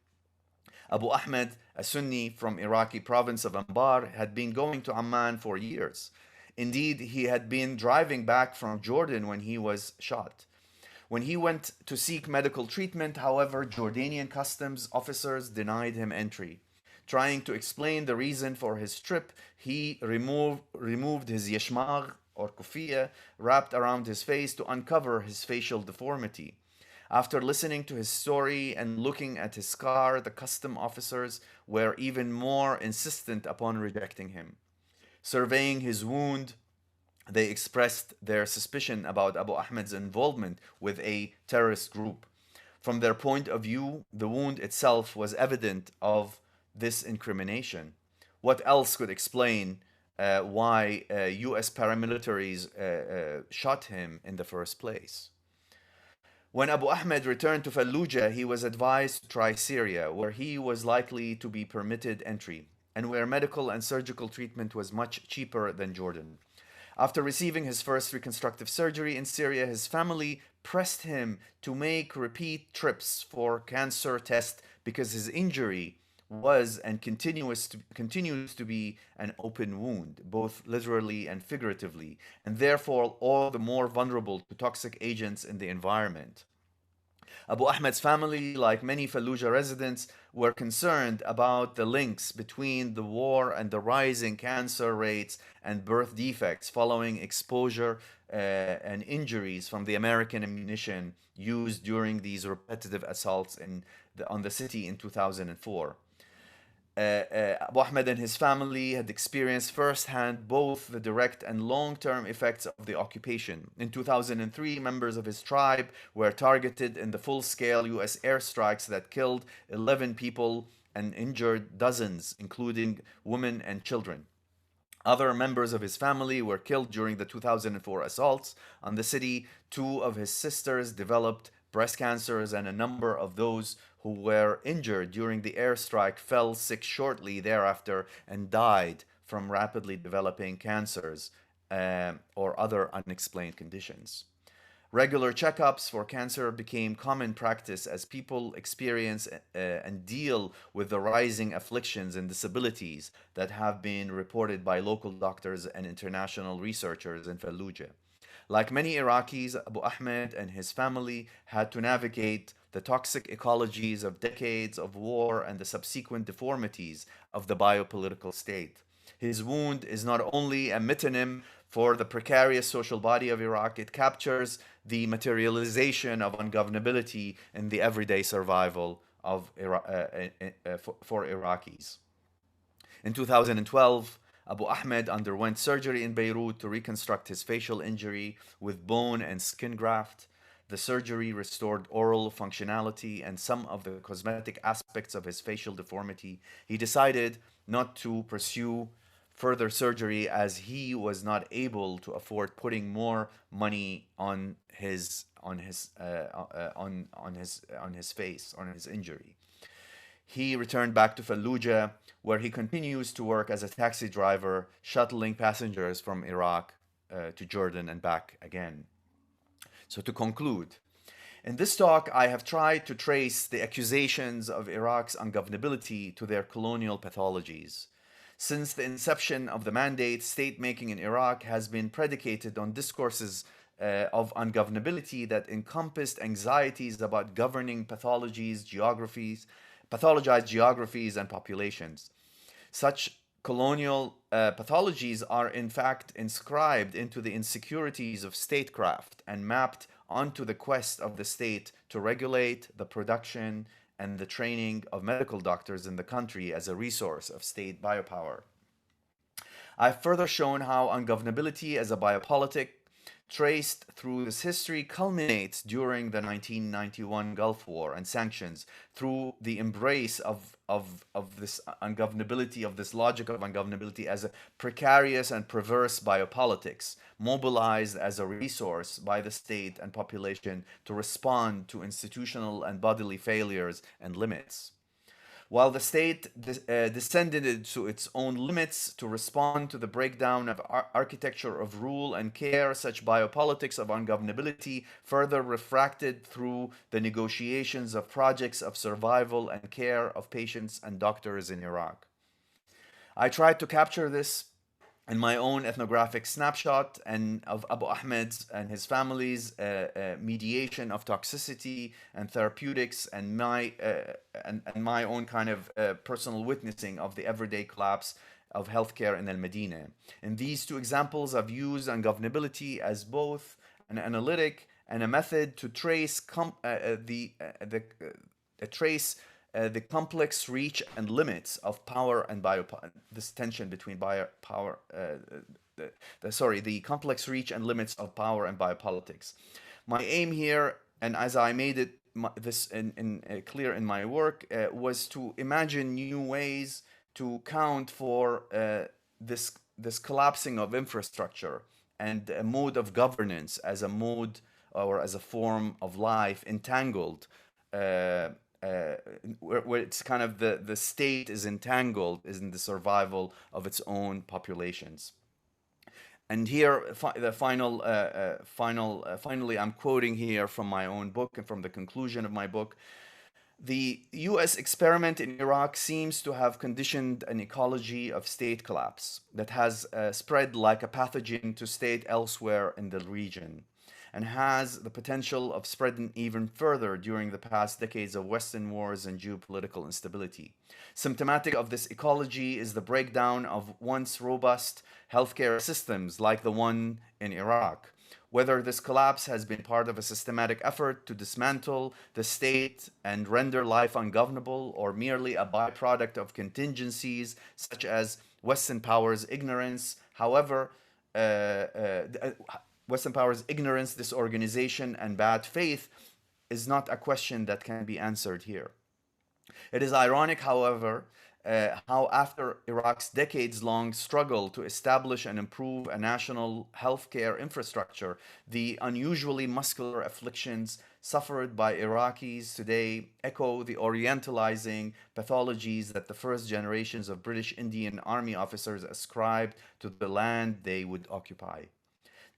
B: Abu Ahmed, a Sunni from Iraqi province of Anbar, had been going to Amman for years. Indeed, he had been driving back from Jordan when he was shot. When he went to seek medical treatment, however, Jordanian customs officers denied him entry. Trying to explain the reason for his trip, he removed his yashmagh or kufiya wrapped around his face to uncover his facial deformity. After listening to his story and looking at his scar, the custom officers were even more insistent upon rejecting him. Surveying his wound, they expressed their suspicion about Abu Ahmed's involvement with a terrorist group. From their point of view, the wound itself was evident of this incrimination. What else could explain why US paramilitaries shot him in the first place? When Abu Ahmed returned to Fallujah, he was advised to try Syria, where he was likely to be permitted entry, and where medical and surgical treatment was much cheaper than Jordan. After receiving his first reconstructive surgery in Syria, his family pressed him to make repeat trips for cancer tests because his injury was and continues to be an open wound, both literally and figuratively, and therefore all the more vulnerable to toxic agents in the environment. Abu Ahmed's family, like many Fallujah residents, were concerned about the links between the war and the rising cancer rates and birth defects following exposure and injuries from the American ammunition used during these repetitive assaults on the city in 2004. Abu Ahmed and his family had experienced firsthand both the direct and long term effects of the occupation. In 2003, members of his tribe were targeted in the full scale US airstrikes that killed 11 people and injured dozens, including women and children. Other members of his family were killed during the 2004 assaults on the city. Two of his sisters developed breast cancers, and a number of those who were injured during the airstrike fell sick shortly thereafter and died from rapidly developing cancers or other unexplained conditions. Regular checkups for cancer became common practice as people experience and deal with the rising afflictions and disabilities that have been reported by local doctors and international researchers in Fallujah. Like many Iraqis, Abu Ahmed and his family had to navigate the toxic ecologies of decades of war and the subsequent deformities of the biopolitical state. His wound is not only a metonym for the precarious social body of Iraq, it captures the materialization of ungovernability in the everyday survival of for Iraqis. In 2012, Abu Ahmed underwent surgery in Beirut to reconstruct his facial injury with bone and skin graft. The surgery restored oral functionality and some of the cosmetic aspects of his facial deformity. He decided not to pursue further surgery as he was not able to afford putting more money on his face, on his injury. He returned back to Fallujah, where he continues to work as a taxi driver, shuttling passengers from Iraq to Jordan and back again. So, to conclude, in this talk, I have tried to trace the accusations of Iraq's ungovernability to their colonial pathologies. Since the inception of the mandate, state making in Iraq has been predicated on discourses of ungovernability that encompassed anxieties about governing pathologized geographies, and populations. Such colonial pathologies are in fact inscribed into the insecurities of statecraft and mapped onto the quest of the state to regulate the production and the training of medical doctors in the country as a resource of state biopower. I've further shown how ungovernability as a biopolitic traced through this history culminates during the 1991 Gulf War and sanctions through the embrace of this ungovernability, of this logic of ungovernability as a precarious and perverse biopolitics, mobilized as a resource by the state and population to respond to institutional and bodily failures and limits. While the state descended to its own limits to respond to the breakdown of architecture of rule and care, such biopolitics of ungovernability further refracted through the negotiations of projects of survival and care of patients and doctors in Iraq. I tried to capture this in my own ethnographic snapshot and of Abu Ahmed's and his family's mediation of toxicity and therapeutics, and my own kind of personal witnessing of the everyday collapse of healthcare in Al Medina. In these two examples, I've used ungovernability as both an analytic and a method to trace the complex reach and limits of power and this tension between power the complex reach and limits of power and biopolitics. My aim here, and as I made it this clear in my work, was to imagine new ways to count for this collapsing of infrastructure and a mode of governance as a mode or as a form of life entangled, where it's kind of the state is entangled in the survival of its own populations. And here, finally, I'm quoting here from my own book and from the conclusion of my book. The US experiment in Iraq seems to have conditioned an ecology of state collapse that has spread like a pathogen to state elsewhere in the region, and has the potential of spreading even further during the past decades of Western wars and geopolitical instability. Symptomatic of this ecology is the breakdown of once robust healthcare systems like the one in Iraq. Whether this collapse has been part of a systematic effort to dismantle the state and render life ungovernable, or merely a byproduct of contingencies such as Western powers' ignorance, Western powers' ignorance, disorganization, and bad faith, is not a question that can be answered here. It is ironic, however, how after Iraq's decades-long struggle to establish and improve a national healthcare infrastructure, the unusually muscular afflictions suffered by Iraqis today echo the orientalizing pathologies that the first generations of British Indian Army officers ascribed to the land they would occupy.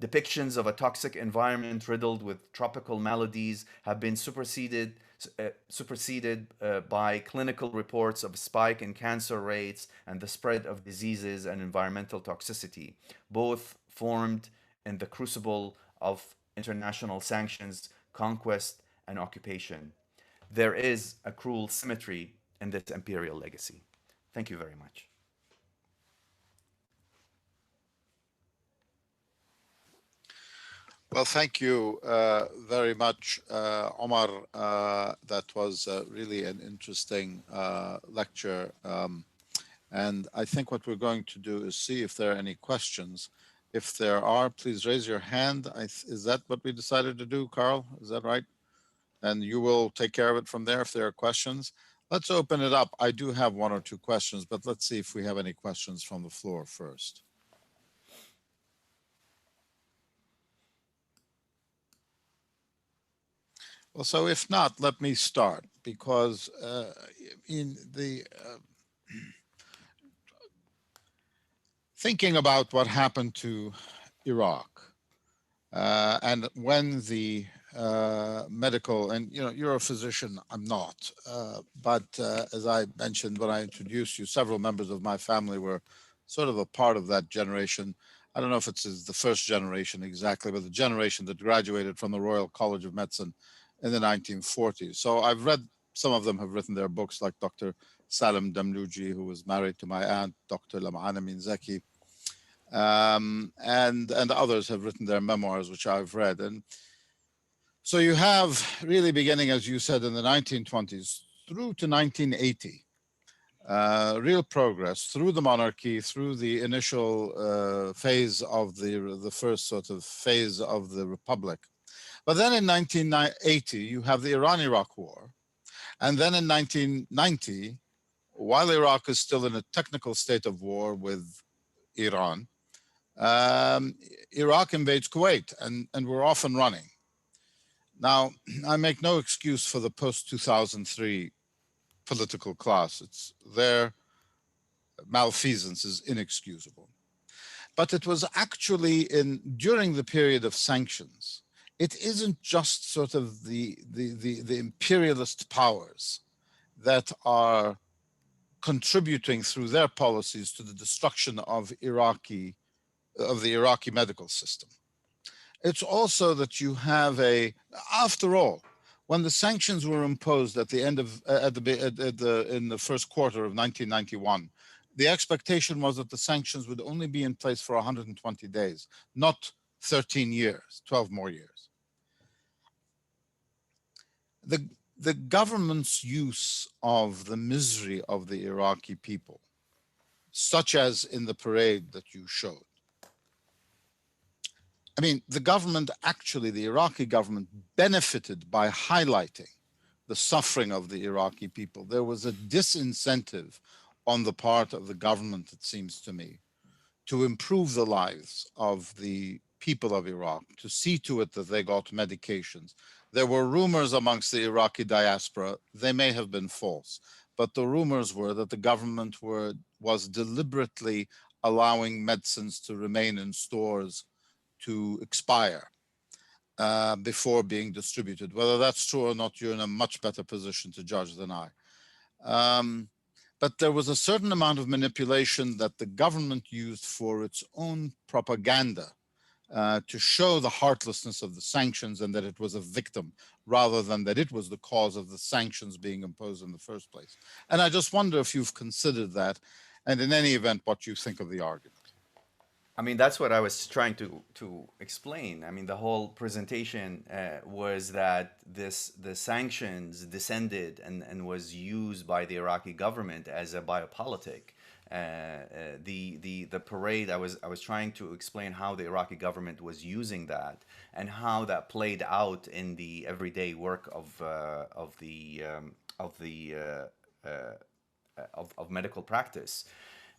B: Depictions of a toxic environment riddled with tropical maladies have been superseded by clinical reports of a spike in cancer rates and the spread of diseases and environmental toxicity, both formed in the crucible of international sanctions, conquest, and occupation. There is a cruel symmetry in this imperial legacy. Thank you very much.
A: Well, thank you very much, Omar. That was really an interesting lecture. And I think what we're going to do is see if there are any questions. If there are, please raise your hand. Is that what we decided to do, Carl? Is that right? And you will take care of it from there if there are questions. Let's open it up. I do have one or two questions, but let's see if we have any questions from the floor first. Well, so if not, let me start because in the thinking about what happened to Iraq and when the medical, and you're a physician, I'm not, but as I mentioned when I introduced you, several members of my family were sort of a part of that generation. I don't know if it's the first generation exactly, but the generation that graduated from the Royal College of Medicine in the 1940s. So I've read, some of them have written their books, like Dr. Salim Damluji, who was married to my aunt, Dr. Lam'ana Minzaki, and others have written their memoirs, which I've read. And so you have really beginning, as you said, in the 1920s through to 1980, real progress through the monarchy, through the initial phase of the first sort of phase of the republic. But then in 1980, you have the Iran-Iraq war. And then in 1990, while Iraq is still in a technical state of war with Iran, um, Iraq invades Kuwait, and we're off and running. Now, I make no excuse for the post 2003 political class. It's their malfeasance is inexcusable. But it was actually during the period of sanctions. It isn't just sort of the imperialist powers that are contributing through their policies to the destruction of the Iraqi medical system. It's also that you have after all, when the sanctions were imposed at the end of, in the first quarter of 1991, the expectation was that the sanctions would only be in place for 120 days, not 13 years, 12 more years. The, the government's use of the misery of the Iraqi people, such as in the parade that you showed, I mean, the Iraqi government benefited by highlighting the suffering of the Iraqi people. There was a disincentive on the part of the government, it seems to me, to improve the lives of the people of Iraq, to see to it that they got medications. There were rumors amongst the Iraqi diaspora, they may have been false, but the rumors were that the government was deliberately allowing medicines to remain in stores to expire before being distributed. Whether that's true or not, you're in a much better position to judge than I. But there was a certain amount of manipulation that the government used for its own propaganda to show the heartlessness of the sanctions and that it was a victim rather than that it was the cause of the sanctions being imposed in the first place. And I just wonder if you've considered that, and in any event, what you think of the argument.
B: I mean, that's what I was trying to explain. I mean, the whole presentation was that the sanctions descended and was used by the Iraqi government as a biopolitic. The parade, I was trying to explain how the Iraqi government was using that and how that played out in the everyday work of medical practice.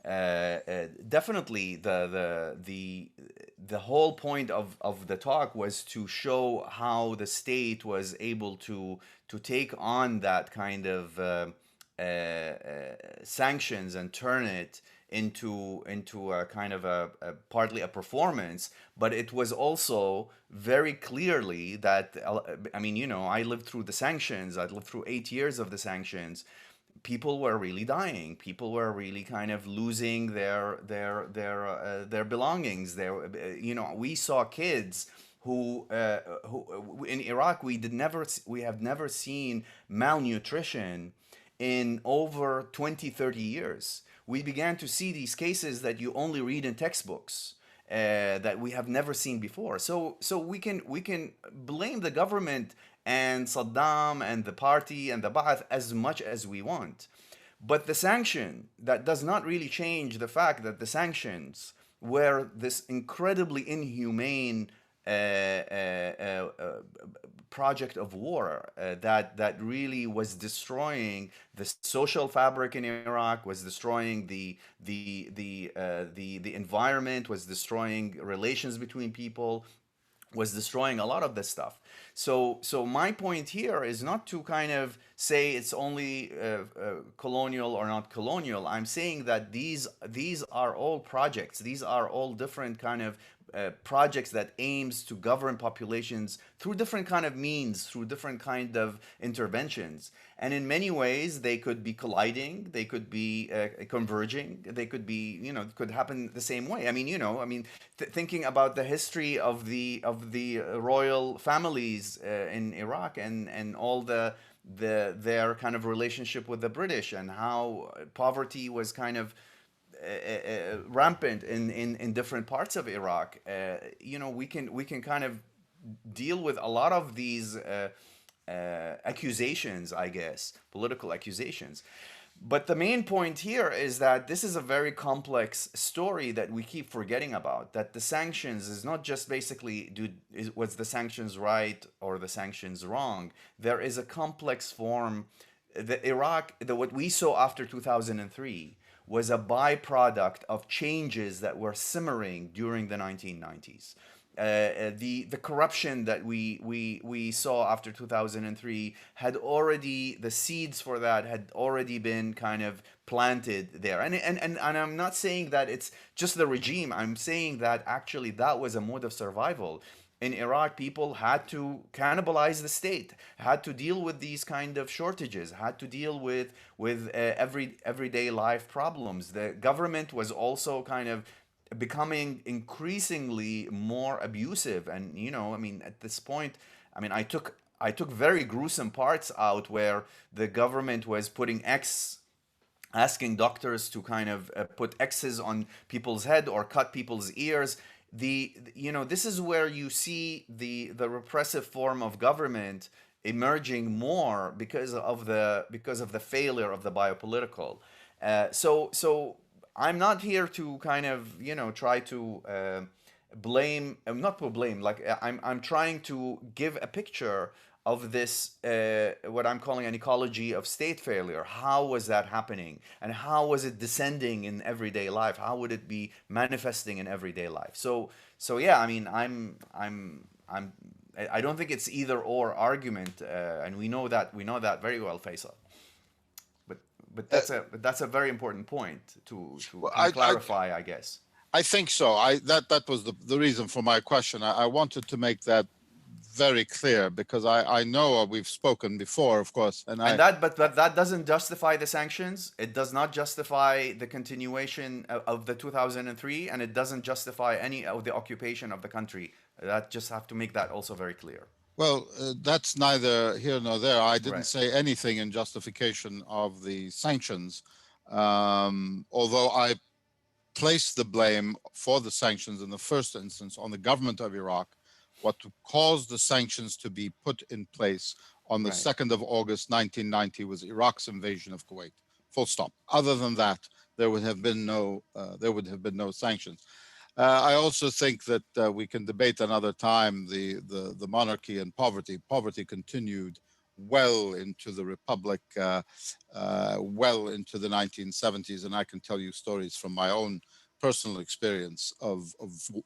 B: Definitely the whole point of the talk was to show how the state was able to take on that kind of sanctions and turn it into a kind of a partly a performance, but it was also very clearly that I mean, I lived through the sanctions. I lived through 8 years of the sanctions. People were really dying. People were really kind of losing their belongings. We saw kids who in Iraq we have never seen malnutrition in over 20, 30 years. We began to see these cases that you only read in textbooks. That we have never seen before. So we can blame the government and Saddam and the party and the Ba'ath as much as we want. But the sanction, that does not really change the fact that the sanctions were this incredibly inhumane project of war that really was destroying the social fabric in Iraq, was destroying the environment, was destroying relations between people, was destroying a lot of this stuff. So my point here is not to kind of say it's only colonial or not colonial. I'm saying that these are all projects. These are all different kind of projects that aims to govern populations through different kind of means, through different kind of interventions. And in many ways, they could be colliding, they could be converging, they could be, it could happen the same way. I mean, thinking about the history of the royal families in Iraq and all their kind of relationship with the British, and how poverty was kind of rampant in different parts of Iraq. We can kind of deal with a lot of these accusations, I guess, political accusations. But the main point here is that this is a very complex story that we keep forgetting about. That the sanctions is not just basically was the sanctions right or the sanctions wrong. There is a complex form. What we saw after 2003 was a byproduct of changes that were simmering during the 1990s. The corruption that we saw after 2003 had already, the seeds for that had already been kind of planted there. And I'm not saying that it's just the regime. I'm saying that actually that was a mode of survival. In Iraq, people had to cannibalize the state, had to deal with these kind of shortages, had to deal with everyday life problems. The government was also kind of becoming increasingly more abusive. And I mean, at this point, I mean, I took very gruesome parts out where the government was putting asking doctors to kind of put X's on people's head or cut people's ears. This is where you see the repressive form of government emerging more because of the failure of the biopolitical. So I'm not here to kind of try to blame. Not to blame. Like I'm trying to give a picture of this what I'm calling an ecology of state failure. How was that happening, and how was it descending in everyday life? How would it be manifesting in everyday life? So yeah, I mean, I don't think it's either or argument, and we know that very well, Faisal. But
A: Uh,
B: that's a very important point to
A: well,
B: kind of clarify, I guess.
A: I think so. That was the reason for my question. I wanted to make that very clear because I know we've spoken before, of course, and
B: And that doesn't justify the sanctions. It does not justify the continuation of the 2003, and it doesn't justify any of the occupation of the country. That just have to make that also very clear.
A: well, that's neither here nor there. I didn't
B: Right.
A: say anything in justification of the sanctions, although I placed the blame for the sanctions in the first instance on the government of Iraq. What caused the sanctions to be put in place on the
B: Right.
A: 2nd of August 1990 was Iraq's invasion of Kuwait. Full stop. Other than that, there would have been no sanctions. I also think that we can debate another time the monarchy and poverty. Poverty continued well into the republic, well into the 1970s, and I can tell you stories from my own personal experience of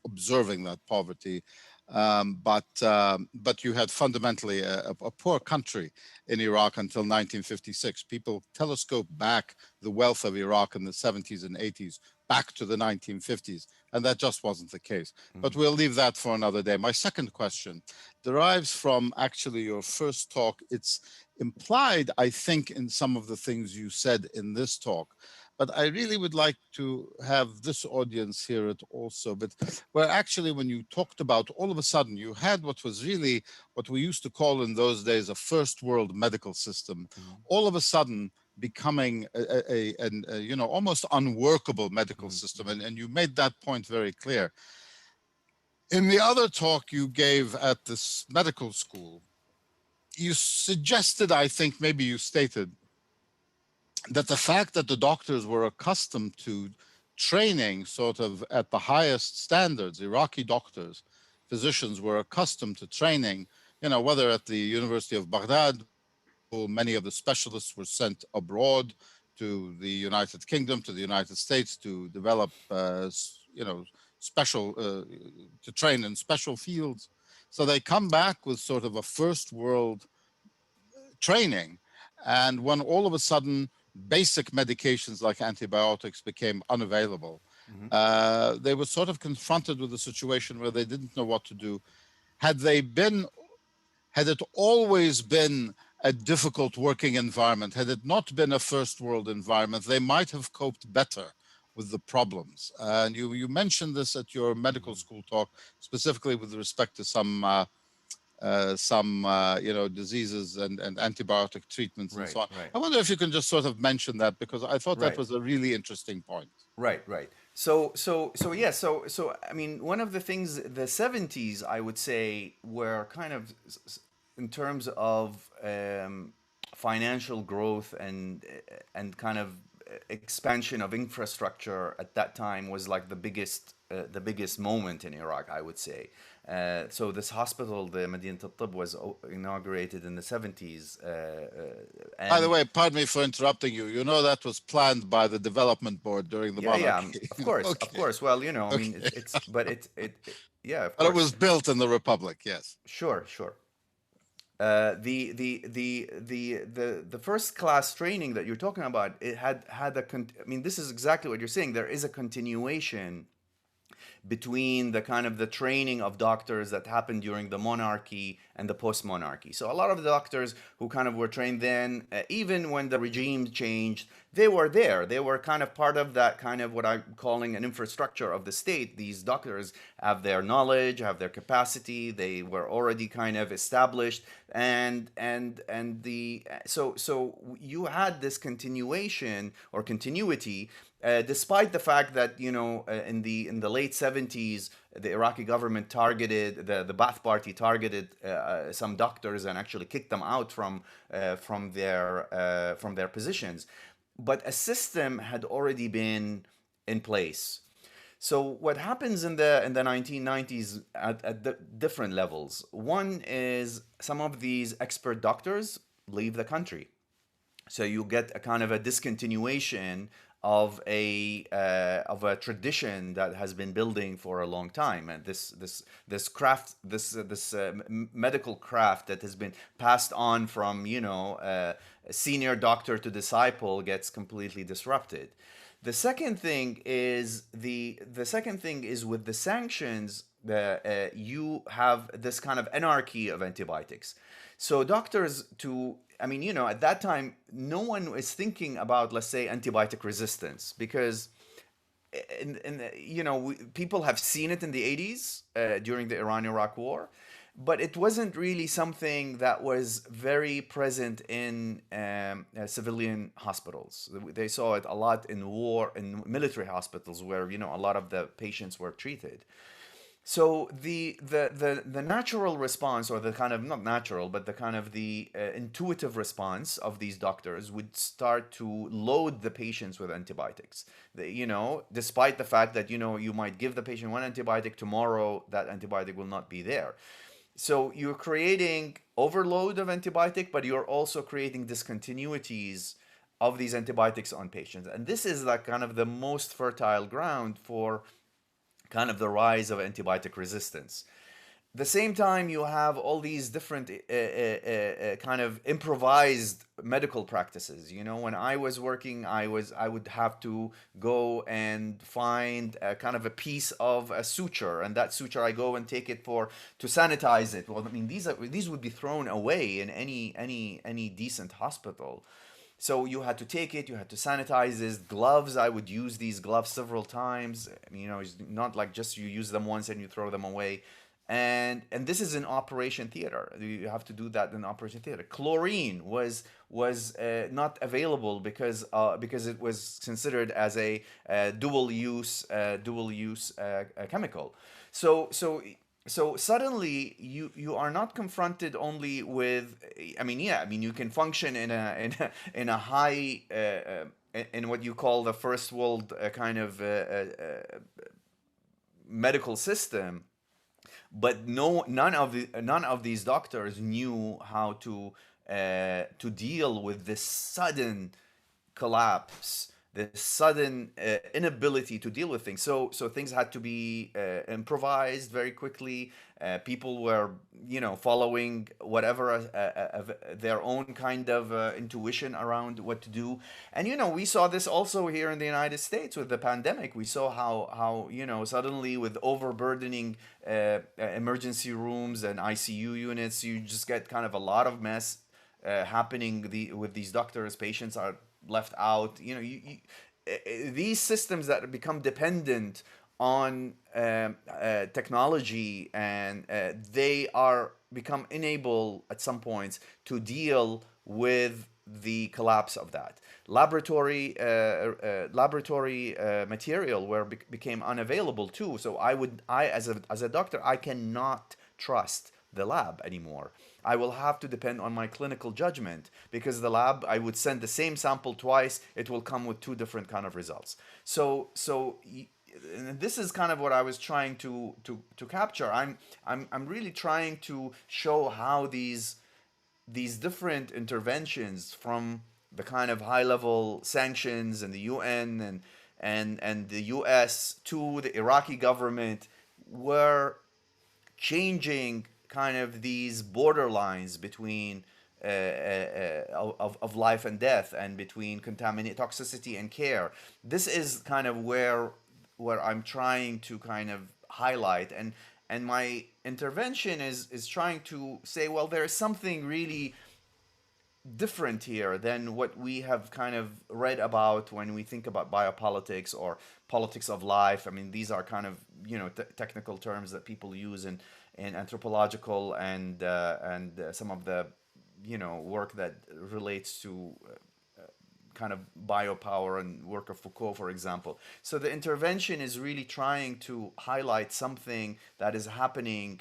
A: observing that poverty. But you had fundamentally a poor country in Iraq until 1956. People telescope back the wealth of Iraq in the 70s and 80s back to the 1950s, and that just wasn't the case. But
B: Mhm.
A: we'll leave that for another day. My second question derives from actually your first talk. It's implied, I think, in some of the things you said in this talk. But I really would like to have this audience hear it also. But where actually, when you talked about all of a sudden, you had what was really what we used to call in those days a first world medical system,
B: Mhm.
A: all of a sudden becoming almost unworkable medical
B: Mhm.
A: system.
B: Mhm.
A: And you made that point very clear. In the other talk you gave at this medical school, you suggested, I think maybe you stated, that the fact that the doctors were accustomed to training sort of at the highest standards, Iraqi doctors, physicians were accustomed to training, whether at the University of Baghdad, many of the specialists were sent abroad to the United Kingdom, to the United States to develop, special, to train in special fields. So they come back with sort of a first world training. And when all of a sudden basic medications like antibiotics became unavailable,
B: Hmm.
A: they were sort of confronted with a situation where they didn't know what to do. Had they been, had it always been a difficult working environment, had it not been a first world environment, they might have coped better with the problems. And you mentioned this at your medical
B: Hmm.
A: school talk, specifically with respect to some diseases and antibiotic treatments and
B: Right,
A: so on.
B: right,
A: I wonder if you can just sort of mention that, because I thought that
B: right.
A: was a really interesting point.
B: Right, right. So yeah, so I mean, one of the things the 70s I would say were kind of in terms of financial growth and kind of expansion of infrastructure at that time was like the biggest moment in Iraq, I would say. So this hospital, the Medinat al-Tib, was inaugurated in the 70s,
A: By the
B: and
A: way, pardon me for interrupting you. You know that was planned by the development board during the
B: yeah, yeah,
A: monarchy.
B: of course, of
A: Okay,
B: course. Well, I mean,
A: okay.
B: but yeah, of
A: But it
B: course,
A: was built in the Republic, yes.
B: sure, sure. The first class training that you're talking about, it had I mean, this is exactly what you're saying. There is a continuation between the kind of the training of doctors that happened during the monarchy and the post-monarchy. So a lot of the doctors who kind of were trained then, even when the regime changed, they were there. They were kind of part of that kind of what I'm calling an infrastructure of the state. These doctors have their knowledge, have their capacity. They were already kind of established, and the so you had this continuation or continuity despite the fact that in the late 70s the Iraqi government targeted the Ba'ath Party targeted some doctors and actually kicked them out from their positions, but a system had already been in place. So what happens in the 1990s at the different levels? One is some of these expert doctors leave the country, so you get a kind of a discontinuation of a tradition that has been building for a long time, and this craft, this medical craft that has been passed on from senior doctor to disciple gets completely disrupted. The second thing is with the sanctions, you have this kind of anarchy of antibiotics. So doctors to I mean, at that time, no one is thinking about, let's say, antibiotic resistance because, people have seen it in the 80s during the Iran-Iraq War, but it wasn't really something that was very present in civilian hospitals. They saw it a lot in military hospitals where, a lot of the patients were treated. So the natural response, or the kind of not natural, but the kind of the intuitive response of these doctors would start to load the patients with antibiotics. Despite the fact that you might give the patient one antibiotic, tomorrow that antibiotic will not be there. So you're creating overload of antibiotic, but you're also creating discontinuities of these antibiotics on patients, and this is like kind of the most fertile ground for kind of the rise of antibiotic resistance. At the same time, you have all these different kind of improvised medical practices. When I was working, I would have to go and find a kind of a piece of a suture, and that suture I go and take it for to sanitize it. Well, I mean, these would be thrown away in any decent hospital. So you had to take it, you had to sanitize this. Gloves, I would use these gloves several times. I mean, it's not like just you use them once and you throw them away. And this is in operation theater. You have to do that in operation theater. Chlorine was not available because it was considered as a dual use chemical. So so suddenly you are not confronted only with, I mean, yeah, I mean, you can function in a high in what you call the first world kind of medical system, but none of these doctors knew how to deal with this sudden collapse, this sudden inability to deal with things. So things had to be improvised very quickly. People were, following whatever their own kind of intuition around what to do. And we saw this also here in the United States with the pandemic. We saw how suddenly with overburdening emergency rooms and ICU units, you just get kind of a lot of mess happening with these doctors. Patients are left out. These systems that become dependent on technology, and they are become unable at some points to deal with the collapse of that. Laboratory material became unavailable too. So I as a doctor, I cannot trust the lab anymore. I will have to depend on my clinical judgment, because the lab, I would send the same sample twice, it will come with two different kind of results. So this is kind of what I was trying to capture. I'm really trying to show how these different interventions, from the kind of high level sanctions and the UN and the US to the Iraqi government, were changing kind of these borderlines between of life and death, and between contaminate toxicity and care. This is kind of where I'm trying to kind of highlight, and my intervention is trying to say, well, there is something really different here than what we have kind of read about when we think about biopolitics or politics of life. I mean, these are kind of technical terms that people use in anthropological and some of the work that relates to kind of biopower and work of Foucault, for example. So the intervention is really trying to highlight something that is happening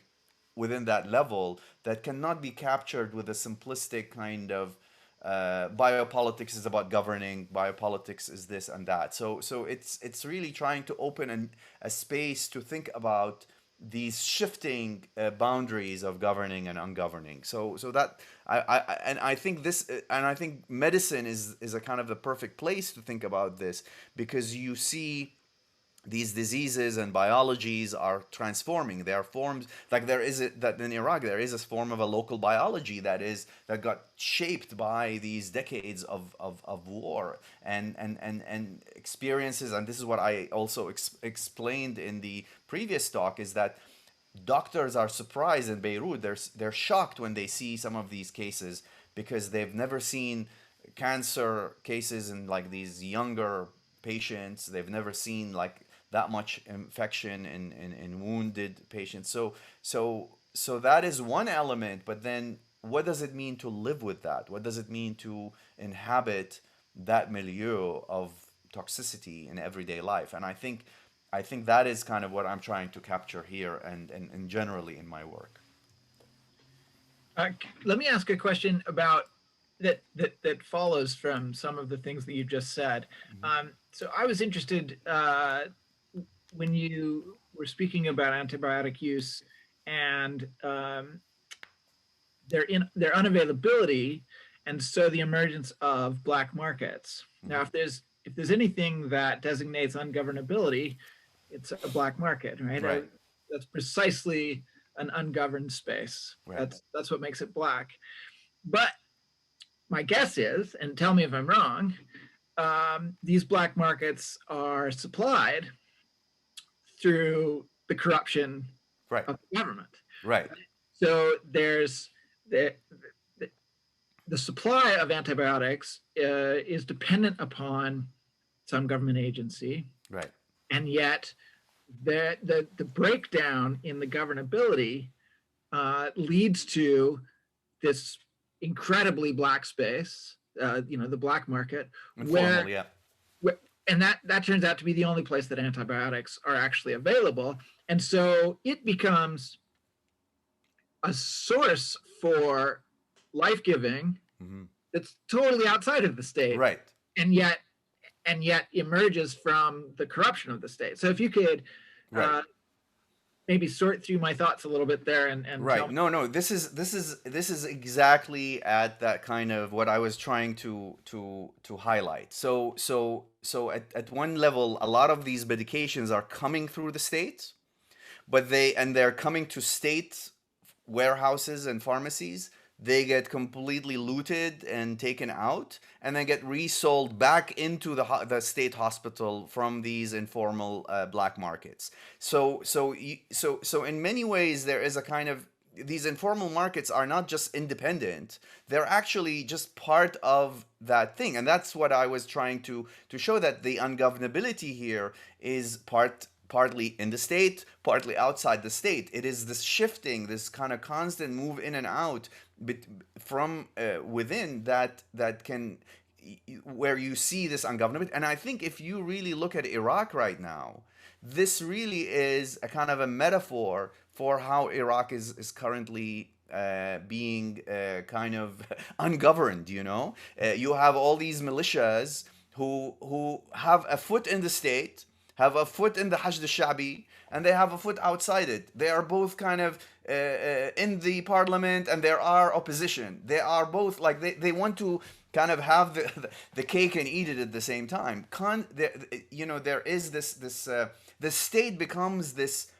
B: within that level that cannot be captured with a simplistic kind of biopolitics is about governing, biopolitics is this and that. So it's really trying to open a space to think about these shifting boundaries of governing and ungoverning. So that and I think this and I think medicine is a kind of the perfect place to think about this, because you see these diseases and biologies are transforming. They are forms, like there is that in Iraq there is a form of a local biology that got shaped by these decades of war and experiences. And this is what I also explained in the previous talk, is that doctors are surprised in Beirut. They're shocked when they see some of these cases, because they've never seen cancer cases in like these younger patients. They've never seen like that much infection in wounded patients. So that is one element. But then what does it mean to live with that? What does it mean to inhabit that milieu of toxicity in everyday life? And I think that is kind of what I'm trying to capture here and generally in my work.
C: Let me ask a question about that follows from some of the things that you just said. So I was interested when you were speaking about antibiotic use and their unavailability, and so the emergence of black markets. Now, if there's anything that designates ungovernability, it's a black market, right?
B: Right.
C: That's precisely an ungoverned space.
B: Right.
C: That's what makes it black. But my guess is, and tell me if I'm wrong, these black markets are supplied through the corruption
B: Right.
C: of the government.
B: Right.
C: So there's the supply of antibiotics is dependent upon some government agency,
B: Right.
C: and yet the breakdown in the governability leads to this incredibly black space, the black market,
B: Informal, yeah.
C: and that turns out to be the only place that antibiotics are actually available. And so it becomes a source for life giving
B: Hmm.
C: that's totally outside of the state,
B: Right.
C: and yet emerges from the corruption of the state. So if you could
B: Right.
C: maybe sort through my thoughts a little bit there and tell
B: Right.
C: me.
B: No. This is exactly at that kind of what I was trying to highlight. So at one level, a lot of these medications are coming through the states, but they're coming to state warehouses and pharmacies. They get completely looted and taken out, and then get resold back into the state hospital from these informal black markets. So in many ways, there is a kind of, these informal markets are not just independent, they're actually just part of that thing. And that's what I was trying to show, that the ungovernability here is partly in the state, partly outside the state. It is this shifting, this kind of constant move in and out from within that can, where you see this ungovernability. And I think if you really look at Iraq right now, this really is a kind of a metaphor for how Iraq is currently being kind of ungoverned. You have all these militias who have a foot in the state, have a foot in the Hajj al-Shabi, and they have a foot outside it. They are both kind of in the parliament, and there are opposition. They are both like, they want to kind of have the cake and eat it at the same time. There is the state becomes this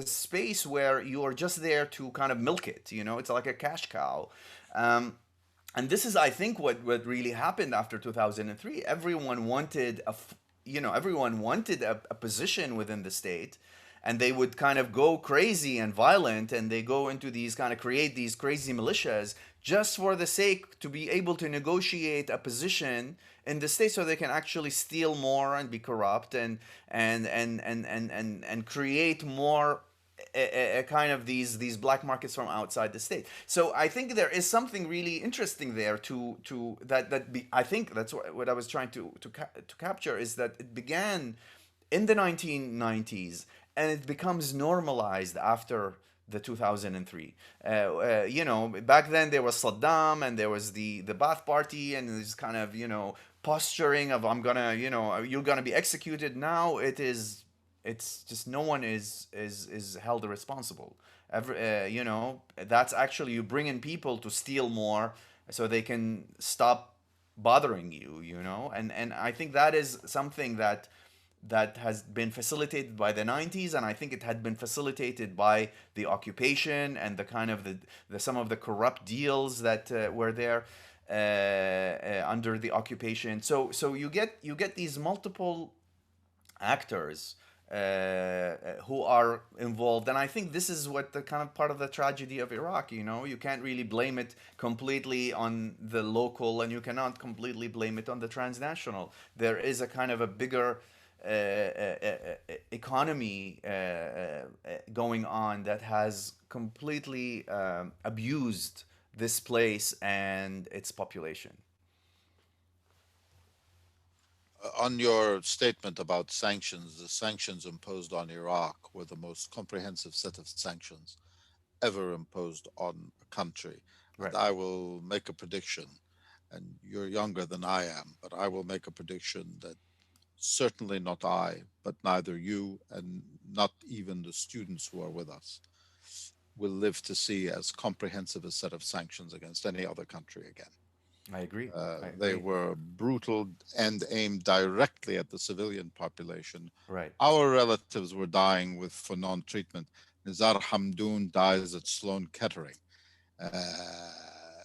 B: space where you are just there to kind of milk it. It's like a cash cow. And this is, I think, what really happened after 2003. Everyone wanted a position within the state, and they would kind of go crazy and violent, and they go into these kind of, create these crazy militias just for the sake to be able to negotiate a position in the state, so they can actually steal more and be corrupt and create more a kind of these black markets from outside the state. So I think there is something really interesting there I think that's what I was trying to capture, is that it began in the 1990s, and it becomes normalized after the 2003. Back then there was Saddam, and there was the Ba'ath Party, and this kind of posturing of, I'm gonna, you're gonna be executed. Now it's just no one is held responsible. That's actually, you bring in people to steal more so they can stop bothering you. And I think that is something that has been facilitated by the 90s, and I think it had been facilitated by the occupation and the kind of the some of the corrupt deals that were there under the occupation. So you get these multiple actors who are involved, and I think this is what the kind of part of the tragedy of Iraq. You can't really blame it completely on the local, and you cannot completely blame it on the transnational. There is a kind of a bigger economy going on that has completely abused this place and its population.
A: On your statement about sanctions, the sanctions imposed on Iraq were the most comprehensive set of sanctions ever imposed on a country.
B: Right.
A: And I will make a prediction, and you're younger than I am, but I will make a prediction that certainly not I, but neither you and not even the students who are with us will live to see as comprehensive a set of sanctions against any other country again.
B: I agree.
A: They were brutal and aimed directly at the civilian population.
B: Right.
A: Our relatives were dying for non-treatment. Nizar Hamdoun dies at Sloan Kettering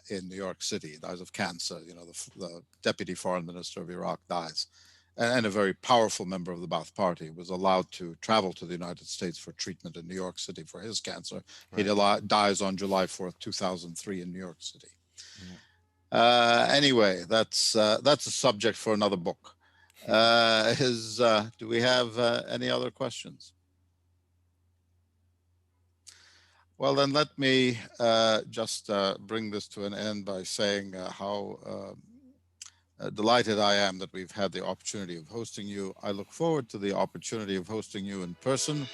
A: in New York City, dies of cancer. The deputy foreign minister of Iraq dies. And a very powerful member of the Ba'ath Party was allowed to travel to the United States for treatment in New York City for his cancer.
B: Right.
A: He dies on July 4th, 2003 in New York City.
B: Yeah.
A: Anyway, that's a subject for another book. Do we have any other questions? Well, then let me just bring this to an end by saying how delighted I am that we've had the opportunity of hosting you. I look forward to the opportunity of hosting you in person.